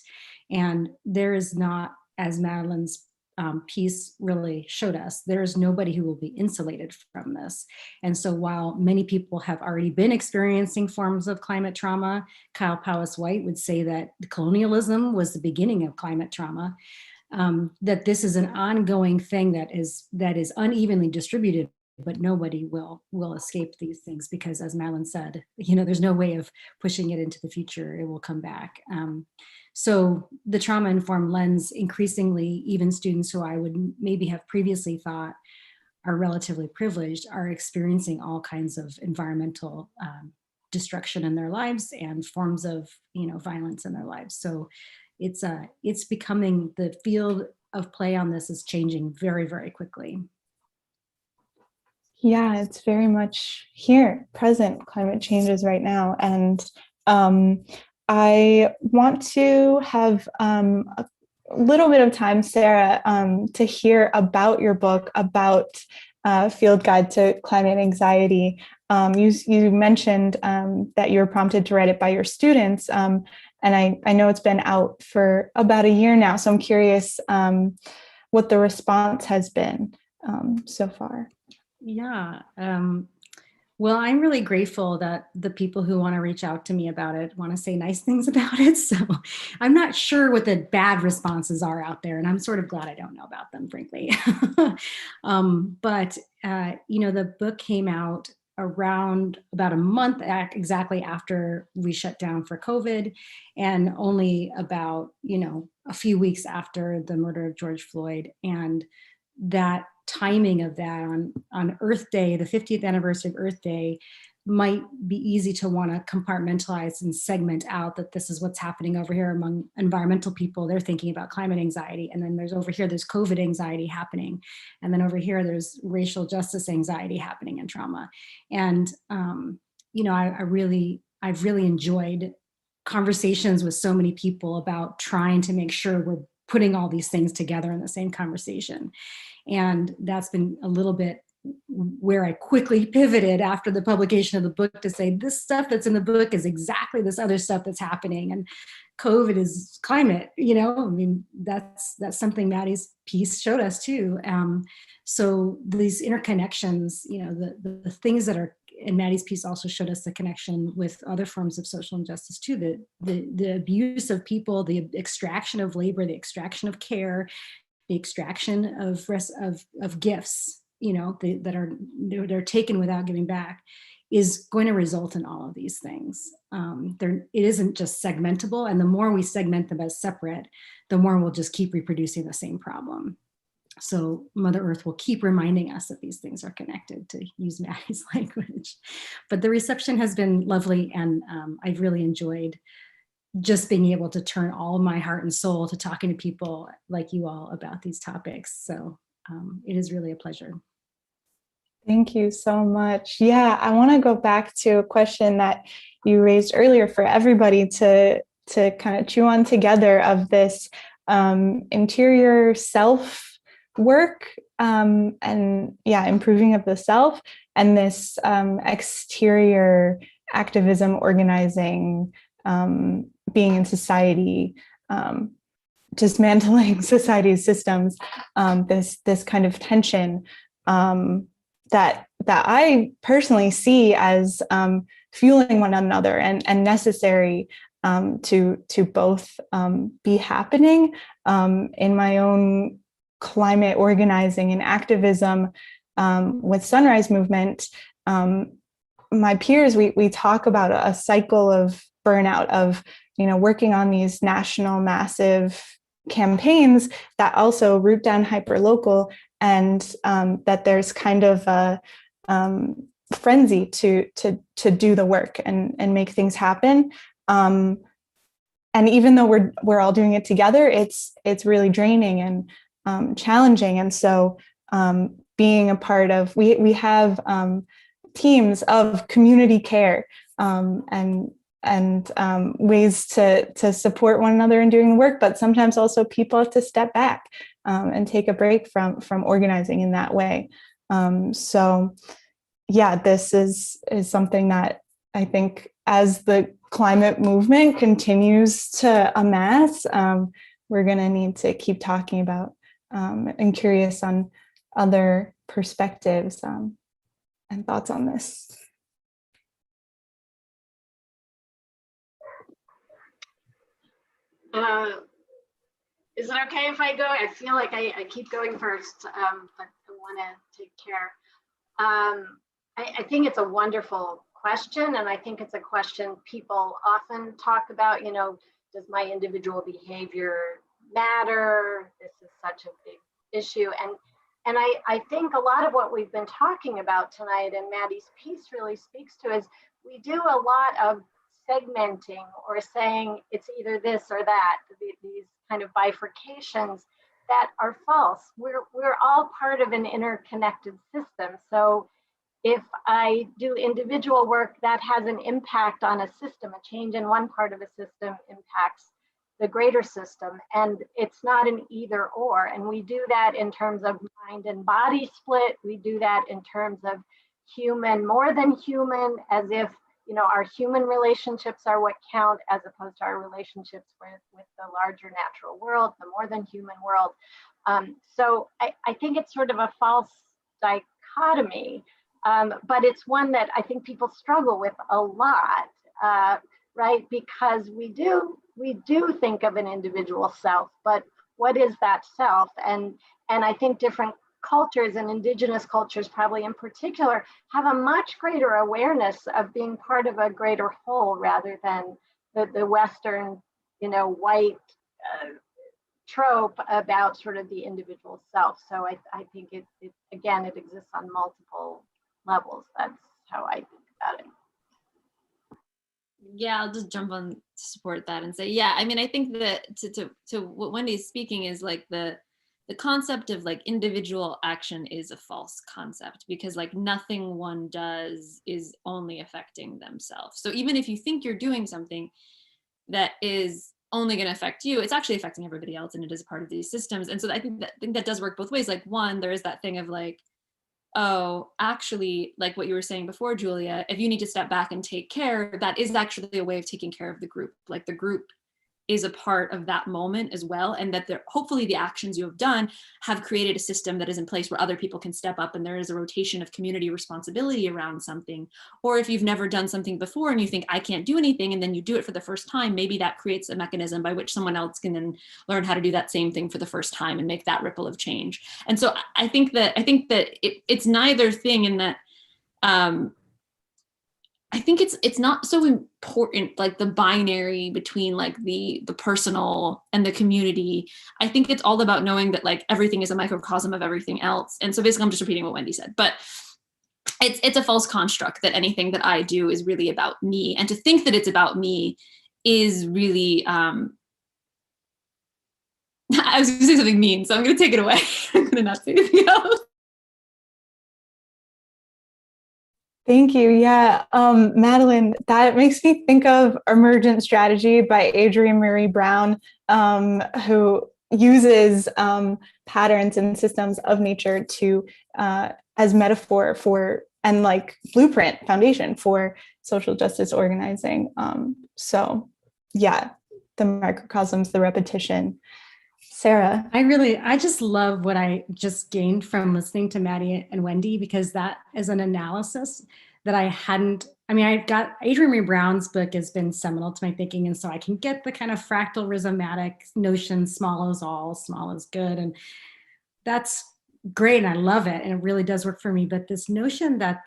And there is not, as Madeline's piece really showed us, there is nobody who will be insulated from this. And so while many people have already been experiencing forms of climate trauma, Kyle Powis-White would say that colonialism was the beginning of climate trauma. That this is an ongoing thing that is unevenly distributed, but nobody will escape these things, because, as Madeline said, there's no way of pushing it into the future. It will come back. So the trauma-informed lens, increasingly, even students who I would maybe have previously thought are relatively privileged are experiencing all kinds of environmental destruction in their lives and forms of violence in their lives. So it's becoming, the field of play on this is changing very, very quickly. Yeah, it's very much here, present. Climate changes right now. And I want to have a little bit of time, Sarah, to hear about your book, about Field Guide to Climate Anxiety. You mentioned that you were prompted to write it by your students. And I know it's been out for about a year now, so I'm curious what the response has been so far. Yeah. Well, I'm really grateful that the people who want to reach out to me about it want to say nice things about it. So I'm not sure what the bad responses are out there, and I'm sort of glad I don't know about them, frankly. But the book came out around about a month exactly after we shut down for COVID, and only about, a few weeks after the murder of George Floyd. And that timing of that on Earth Day, the 50th anniversary of Earth Day, might be easy to want to compartmentalize and segment out that this is what's happening over here among environmental people. They're thinking about climate anxiety. And then there's over here, there's COVID anxiety happening. And then over here, there's racial justice anxiety happening and trauma. And, I've really enjoyed conversations with so many people about trying to make sure we're putting all these things together in the same conversation. And that's been a little bit where I quickly pivoted after the publication of the book to say, this stuff that's in the book is exactly this other stuff that's happening. And COVID is climate, that's something Maddie's piece showed us too. So these interconnections, the things that are, and Maddie's piece also showed us the connection with other forms of social injustice too, the abuse of people, the extraction of labor, the extraction of care, the extraction of gifts, that are taken without giving back, is going to result in all of these things. It isn't just segmentable, and the more we segment them as separate, the more we'll just keep reproducing the same problem. So Mother Earth will keep reminding us that these things are connected, to use Maddie's language. But the reception has been lovely, and I've really enjoyed just being able to turn all of my heart and soul to talking to people like you all about these topics. So it is really a pleasure. Thank you so much. Yeah, I want to go back to a question that you raised earlier for everybody to kind of chew on together, of this interior self work, and improving of the self, and this exterior activism, organizing, being in society, dismantling society's systems, this kind of tension that I personally see as fueling one another and necessary to both be happening in my own climate organizing and activism with Sunrise Movement. My peers, we talk about a cycle of burnout, of working on these national massive campaigns that also root down hyperlocal, and that there's kind of a frenzy to do the work and make things happen. And even though we're all doing it together, it's really draining and challenging. And so being a part of, we have teams of community care and ways to support one another in doing the work, but sometimes also people have to step back and take a break from organizing in that way. So yeah, this is something that I think, as the climate movement continues to amass, we're going to need to keep talking about and curious on other perspectives and thoughts on this. Is it okay if I go? I feel like I keep going first, but I want to take care. I think it's a wonderful question, and I think it's a question people often talk about. Does my individual behavior matter? This is such a big issue, and I think a lot of what we've been talking about tonight, and Maddie's piece really speaks to, is we do a lot of segmenting or saying it's either this or that, these kind of bifurcations that are false. We're all part of an interconnected system. So if I do individual work, that has an impact on a system. A change in one part of a system impacts the greater system, and it's not an either or. And we do that in terms of mind and body split. We do that in terms of human, more than human, as if our human relationships are what count, as opposed to our relationships with the larger natural world, the more than human world. So I think it's sort of a false dichotomy But it's one that I think people struggle with a lot, right? Because we do think of an individual self, but what is that self? And I think different cultures, and indigenous cultures probably in particular, have a much greater awareness of being part of a greater whole rather than the Western, white trope about sort of the individual self. So I think it again, it exists on multiple levels. That's how I think about it. Yeah, I'll just jump on to support that and say, yeah, I mean, I think that to what Wendy's speaking is like the concept of like individual action is a false concept, because like nothing one does is only affecting themselves. So even if you think you're doing something that is only going to affect you, it's actually affecting everybody else, and it is a part of these systems. And so I think that does work both ways. Like, one, there is that thing of like, oh, actually, like what you were saying before, Julia, if you need to step back and take care, that is actually a way of taking care of the group. Like the group is a part of that moment as well, and that hopefully the actions you have done have created a system that is in place where other people can step up and there is a rotation of community responsibility around something. Or if you've never done something before and you think, I can't do anything, and then you do it for the first time, maybe that creates a mechanism by which someone else can then learn how to do that same thing for the first time and make that ripple of change. And so I think that it's neither thing, in that I think it's not so important, like the binary between like the personal and the community. I think it's all about knowing that like everything is a microcosm of everything else. And so basically I'm just repeating what Wendy said, but it's a false construct that anything that I do is really about me. And to think that it's about me is really, I was gonna say something mean, so I'm gonna take it away. I'm gonna not say anything else. Thank you. Yeah, Madeline, that makes me think of Emergent Strategy by Adrienne Maree Brown, who uses patterns and systems of nature to as metaphor for, and like blueprint, foundation for social justice organizing. So yeah, the microcosms, the repetition. Sarah. I just love what I just gained from listening to Maddie and Wendy, because that is an analysis that I got Adrienne Maree Brown's book has been seminal to my thinking. And so I can get the kind of fractal rhizomatic notion, small is all, small is good. And that's great. And I love it. And it really does work for me. But this notion that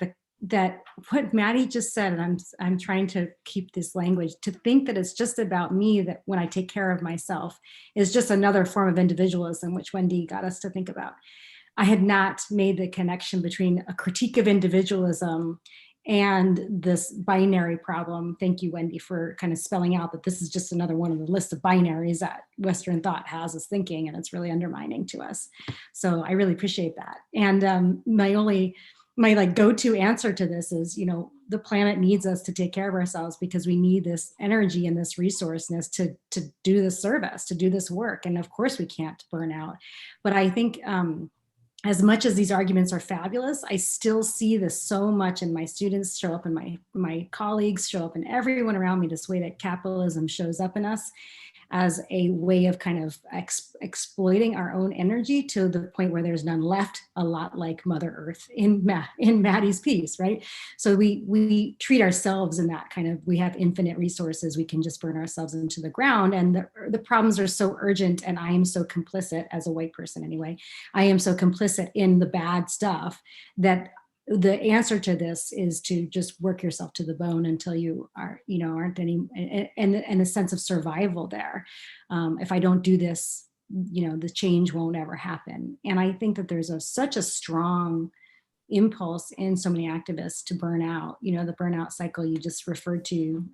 what Maddie just said, and I'm trying to keep this language, to think that it's just about me, that when I take care of myself, is just another form of individualism, which Wendy got us to think about. I had not made the connection between a critique of individualism and this binary problem. Thank you, Wendy, for kind of spelling out that this is just another one of the list of binaries that Western thought has us thinking, and it's really undermining to us. So I really appreciate that. And my like go-to answer to this is, the planet needs us to take care of ourselves, because we need this energy and this resourceness to do this service, to do this work. And of course we can't burn out. But I think as much as these arguments are fabulous, I still see this so much in my students show up, in my colleagues show up, and everyone around me, this way that capitalism shows up in us as a way of kind of exploiting our own energy to the point where there's none left, a lot like Mother Earth in Maddie's piece, right? So we treat ourselves in that kind of, we have infinite resources, we can just burn ourselves into the ground, and the problems are so urgent, and I am so complicit, as a white person anyway, I am so complicit in the bad stuff, that the answer to this is to just work yourself to the bone until you are, aren't any, and a sense of survival there. If I don't do this, the change won't ever happen. And I think that there's such a strong impulse in so many activists to burn out. The burnout cycle you just referred to,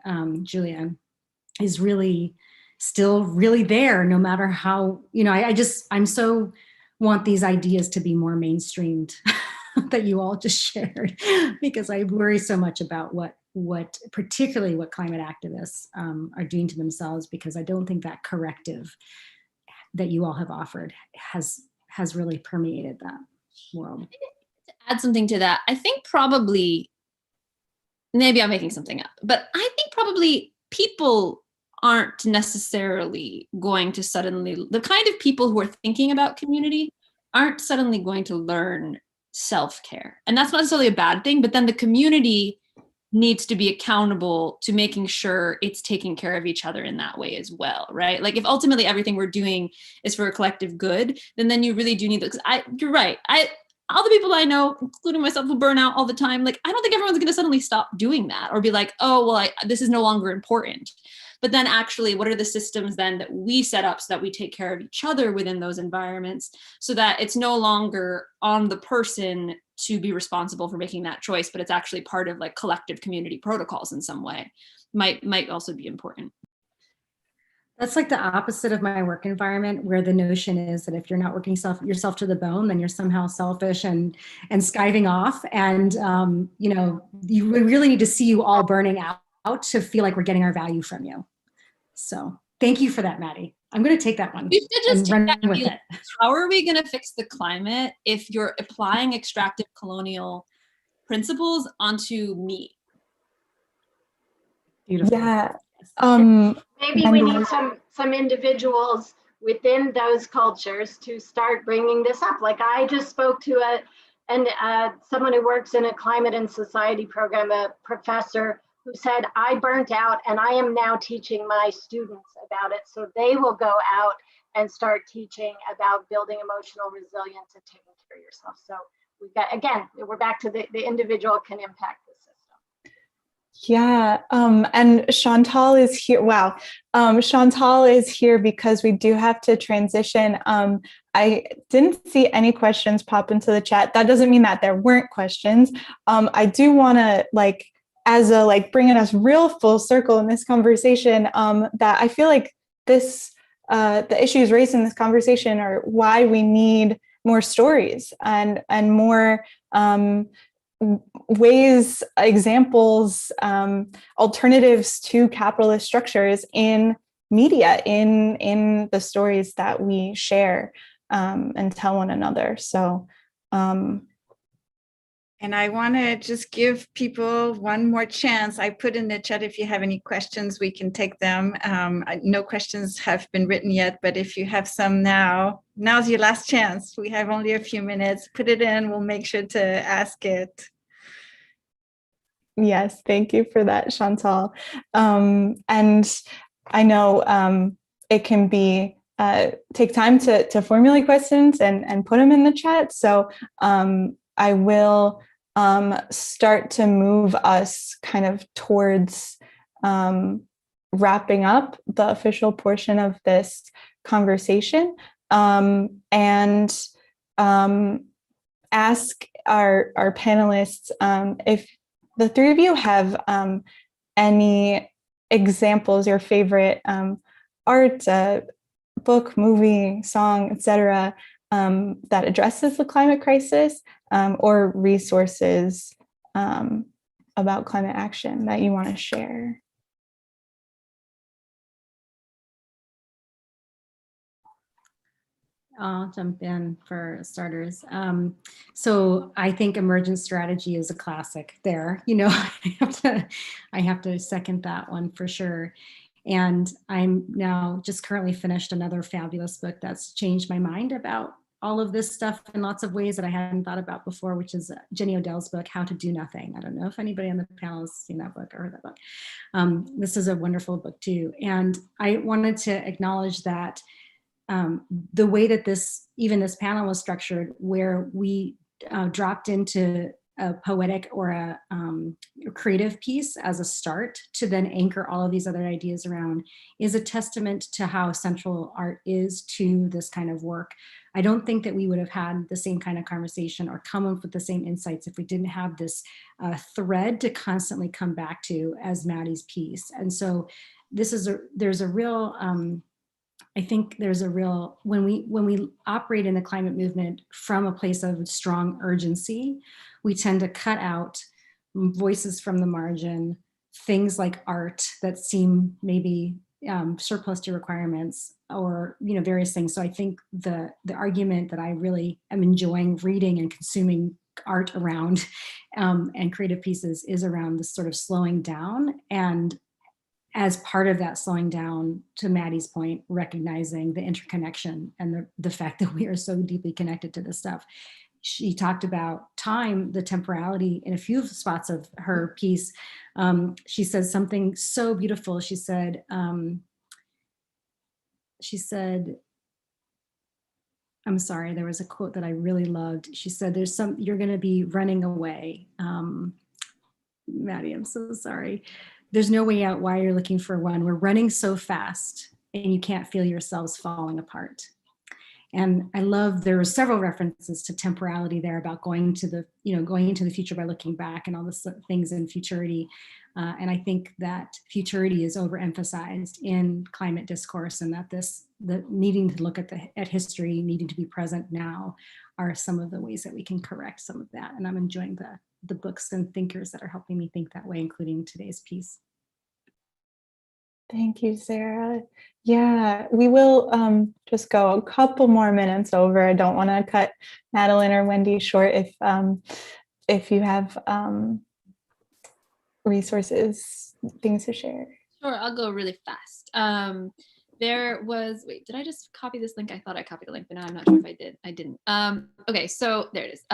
Julia, is really still really there, no matter how, I'm so want these ideas to be more mainstreamed that you all just shared, because I worry so much about particularly what climate activists are doing to themselves, because I don't think that corrective that you all have offered has really permeated that world. To add something to that, I think probably, maybe I'm making something up, but I think probably people aren't necessarily going to suddenly, the kind of people who are thinking about community aren't suddenly going to learn self-care. And that's not necessarily a bad thing, but then the community needs to be accountable to making sure it's taking care of each other in that way as well, right? Like if ultimately everything we're doing is for a collective good, then you really do need to, because you're right. All the people I know, including myself, who burn out all the time, like I don't think everyone's going to suddenly stop doing that or be like, oh, well, this is no longer important. But then actually, what are the systems then that we set up so that we take care of each other within those environments so that it's no longer on the person to be responsible for making that choice, but it's actually part of like collective community protocols in some way might also be important. That's like the opposite of my work environment, where the notion is that if you're not working yourself to the bone, then you're somehow selfish and skiving off. And, we really need to see you all burning out to feel like we're getting our value from you. So thank you for that, Maddie. I'm going to take that one. We should just and run with it. How are we going to fix the climate if you're applying extractive colonial principles onto meat? Beautiful. Yeah. Maybe we need some individuals within those cultures to start bringing this up. Like I just spoke to someone who works in a climate and society program, a professor who said, I burnt out and I am now teaching my students about it. So they will go out and start teaching about building emotional resilience and taking care of yourself. So we've got, again, we're back to the individual can impact the system. Yeah. And Chantal is here. Wow. Chantal is here because we do have to transition. I didn't see any questions pop into the chat. That doesn't mean that there weren't questions. I do want to bringing us real full circle in this conversation, that I feel like the issues raised in this conversation are why we need more stories and more ways, examples, alternatives to capitalist structures in media, in the stories that we share and tell one another. So, and I want to just give people one more chance. I put in the chat, if you have any questions, we can take them. No questions have been written yet, but if you have some now's your last chance. We have only a few minutes. Put it in. We'll make sure to ask it. Yes, thank you for that, Chantal. And I know it can be take time to formulate questions and put them in the chat. So I will start to move us kind of towards wrapping up the official portion of this conversation, and ask our panelists if the three of you have any examples, your favorite art, book, movie, song, etc., that addresses the climate crisis, or resources about climate action that you want to share. I'll jump in for starters. So I think Emergent strategy is a classic there. I have to second that one for sure. And I'm now just currently finished another fabulous book that's changed my mind about all of this stuff in lots of ways that I hadn't thought about before, which is Jenny Odell's book, How to Do Nothing. I don't know if anybody on the panel has seen that book or heard that book. This is a wonderful book too. And I wanted to acknowledge that the way that this panel was structured, where we dropped into a poetic or a creative piece as a start to then anchor all of these other ideas around, is a testament to how central art is to this kind of work. I don't think that we would have had the same kind of conversation or come up with the same insights if we didn't have this thread to constantly come back to as Maddie's piece. And so there's a real, I think there's a real, when we operate in the climate movement from a place of strong urgency, we tend to cut out voices from the margin, things like art that seem maybe surplus to requirements, or various things. So I think the argument that I really am enjoying reading and consuming art around and creative pieces is around this sort of slowing down, and as part of that slowing down, to Maddie's point, recognizing the interconnection and the fact that we are so deeply connected to this stuff. she talked about time, the temporality, in a few spots of her piece. She says something so beautiful. She said, I'm sorry, there was a quote that I really loved. She said, you're going to be running away. Maddie, I'm so sorry. There's no way out. Why you're looking for one. We're running so fast and you can't feel yourselves falling apart. And I love, there were several references to temporality there about going into the future by looking back and all the things in futurity. And I think that futurity is overemphasized in climate discourse, and that the needing to look at history, needing to be present now, are some of the ways that we can correct some of that. And I'm enjoying the books and thinkers that are helping me think that way, including today's piece. Thank you, Sarah. Yeah, we will just go a couple more minutes over. I don't want to cut Madeline or Wendy short if you have resources, things to share. Sure, I'll go really fast. There was, wait, did I just copy this link? I thought I copied the link, but now I'm not sure if I did. I didn't. Okay, so there it is.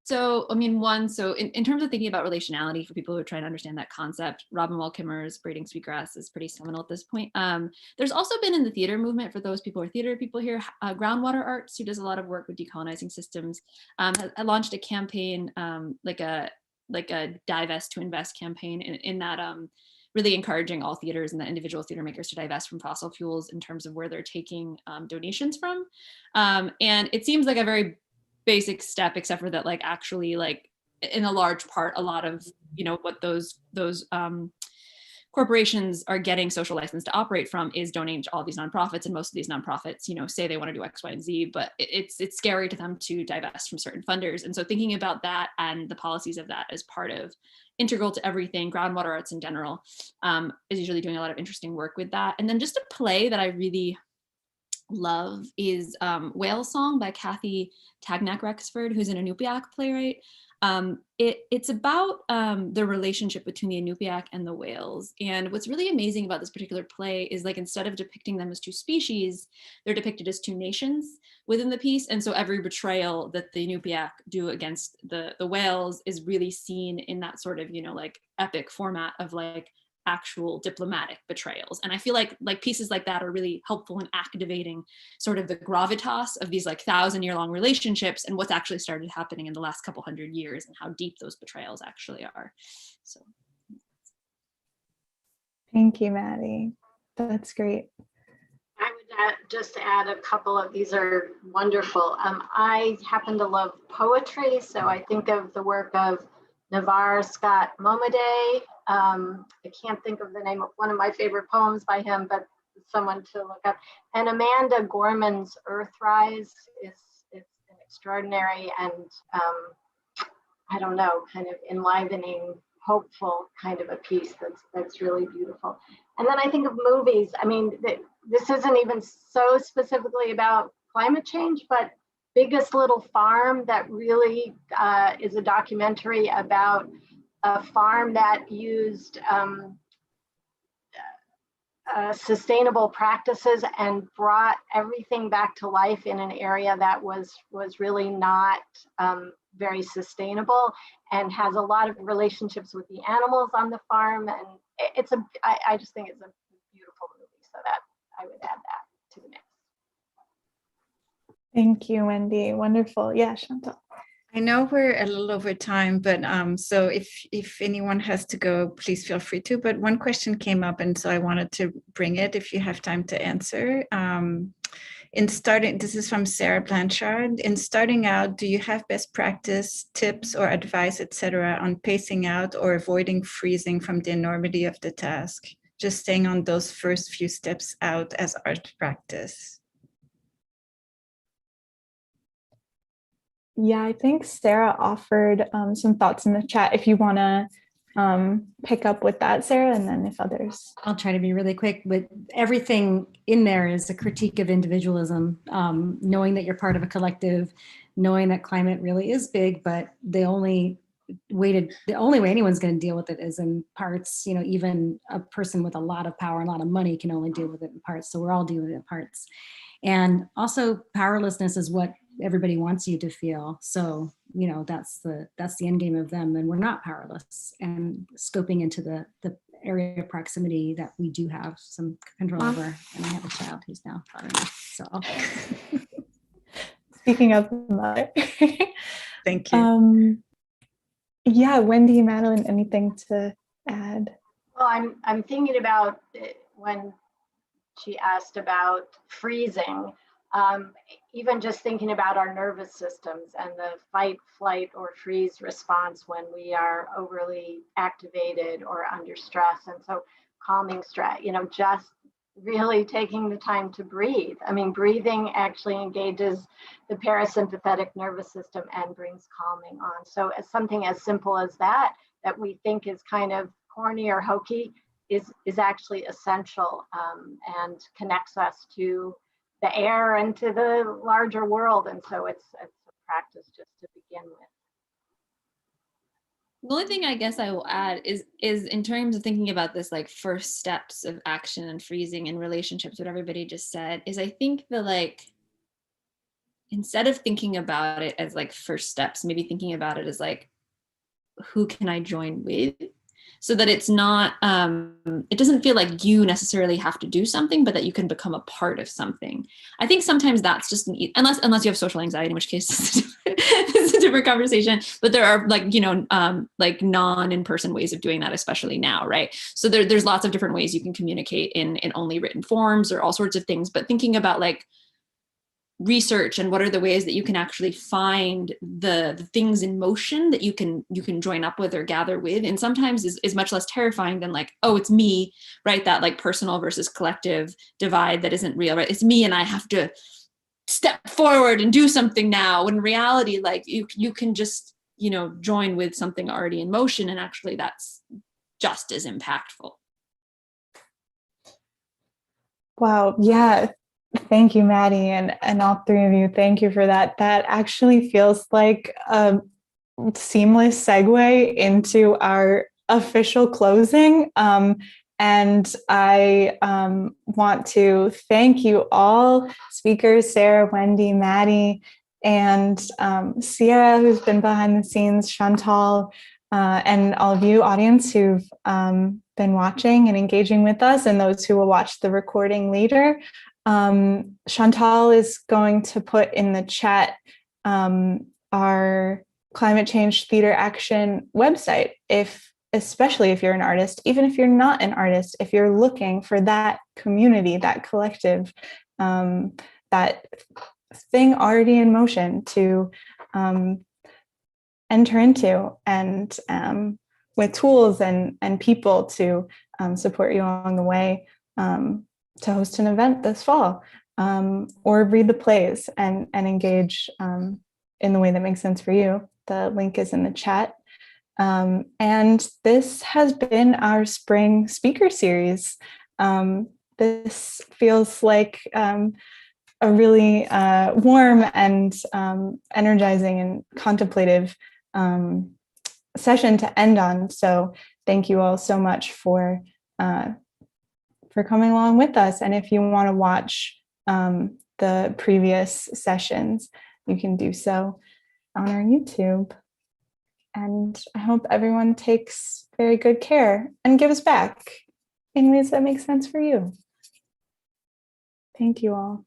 So, I mean, in terms of thinking about relationality for people who are trying to understand that concept, Robin Wall Kimmerer's Braiding Sweetgrass is pretty seminal at this point. There's also been in the theater movement, for those people who are theater people here, Groundwater Arts, who does a lot of work with decolonizing systems, I launched a campaign, like a divest to invest campaign in that really encouraging all theaters and the individual theater makers to divest from fossil fuels in terms of where they're taking donations from. And it seems like a very basic step, except for that, like, actually, like, in a large part, a lot of, what those corporations are getting social license to operate from is donating to all these nonprofits, and most of these nonprofits, say they want to do X, Y, and Z, but it's scary to them to divest from certain funders. And so thinking about that and the policies of that as part of integral to everything, Groundwater Arts in general, is usually doing a lot of interesting work with that. And then just a play that I really love is Whale Song by Kathy Tagnack-Rexford, who's an Inupiaq playwright. It's about the relationship between the Inupiaq and the whales. And what's really amazing about this particular play is, like, instead of depicting them as two species, they're depicted as two nations within the piece. And so every betrayal that the Inupiaq do against the whales is really seen in that sort of, like, epic format of, like, actual diplomatic betrayals. And I feel like pieces like that are really helpful in activating sort of the gravitas of these, like, 1,000-year-long relationships and what's actually started happening in the last couple hundred years and how deep those betrayals actually are. So thank you, Maddie. That's great. I would just add a couple of, these are wonderful. I happen to love poetry, so I think of the work of Navarre Scott Momaday. I can't think of the name of one of my favorite poems by him, but someone to look up. And Amanda Gorman's Earthrise is an extraordinary and I don't know, kind of enlivening, hopeful kind of a piece that's really beautiful. And then I think of movies. I mean, this isn't even so specifically about climate change, but Biggest Little Farm, that really is a documentary about a farm that used sustainable practices and brought everything back to life in an area that was really not very sustainable, and has a lot of relationships with the animals on the farm. And I just think it's a beautiful movie, so that I would add that to the mix. Thank you, Wendy. Wonderful. Yeah, Chantal. I know we're a little over time, but so if anyone has to go, please feel free to. But one question came up, and so I wanted to bring it if you have time to answer. This is from Sarah Blanchard. In starting out, do you have best practice tips or advice, etc., on pacing out or avoiding freezing from the enormity of the task? Just staying on those first few steps out as art practice. Yeah, I think Sarah offered some thoughts in the chat if you want to pick up with that, Sarah, and then if others. I'll try to be really quick, but everything in there is a critique of individualism, knowing that you're part of a collective, knowing that climate really is big, but the only way anyone's going to deal with it is in parts. Even a person with a lot of power and a lot of money can only deal with it in parts. So we're all dealing with it in parts. And also powerlessness is what everybody wants you to feel. So, you know, that's the end game of them, and we're not powerless. And scoping into the area of proximity that we do have some control over. And I have a child who's now 5 so Speaking of mother. Thank you. Yeah, Wendy, Madeline, anything to add? Well, I'm thinking about when she asked about freezing, even just thinking about our nervous systems and the fight, flight, or freeze response when we are overly activated or under stress. And so calming stress, you know, just really taking the time to breathe. I mean, breathing actually engages the parasympathetic nervous system and brings calming on. So as something as simple as that we think is kind of corny or hokey is actually essential, and connects us to the air and to the larger world. And so it's a practice just to begin with. The only thing I guess I will add is in terms of thinking about this, like first steps of action and freezing in relationships, what everybody just said, is I think that, like, instead of thinking about it as like first steps, maybe thinking about it as like, who can I join with? So that it's not, it doesn't feel like you necessarily have to do something, but that you can become a part of something. I think sometimes that's just, unless you have social anxiety, in which case it's a different conversation, but there are, like, you know, like non-in-person ways of doing that, especially now, right? So there's lots of different ways you can communicate in only written forms or all sorts of things, but thinking about like research and what are the ways that you can actually find the things in motion that you can join up with or gather with, and sometimes is much less terrifying than like, oh, it's me, right? That like personal versus collective divide that isn't real, right? It's me and I have to step forward and do something now, when in reality, like you can just, you know, join with something already in motion, and actually that's just as impactful. Wow. Yeah. Thank you, Maddie, and all three of you. Thank you for that. That actually feels like a seamless segue into our official closing. And I want to thank you all, speakers, Sarah, Wendy, Maddie, and Sierra, who's been behind the scenes, Chantal, and all of you audience who've been watching and engaging with us, and those who will watch the recording later. Chantal is going to put in the chat our Climate Change Theater Action website, especially if you're an artist, even if you're not an artist, if you're looking for that community, that collective, that thing already in motion to enter into, and with tools and people to support you along the way, to host an event this fall, or read the plays and engage in the way that makes sense for you. The link is in the chat. And this has been our spring speaker series. This feels like a really warm and energizing and contemplative session to end on. So thank you all so much for coming along with us. And if you want to watch the previous sessions, you can do so on our YouTube. And I hope everyone takes very good care and gives back in ways that make sense for you. Thank you all.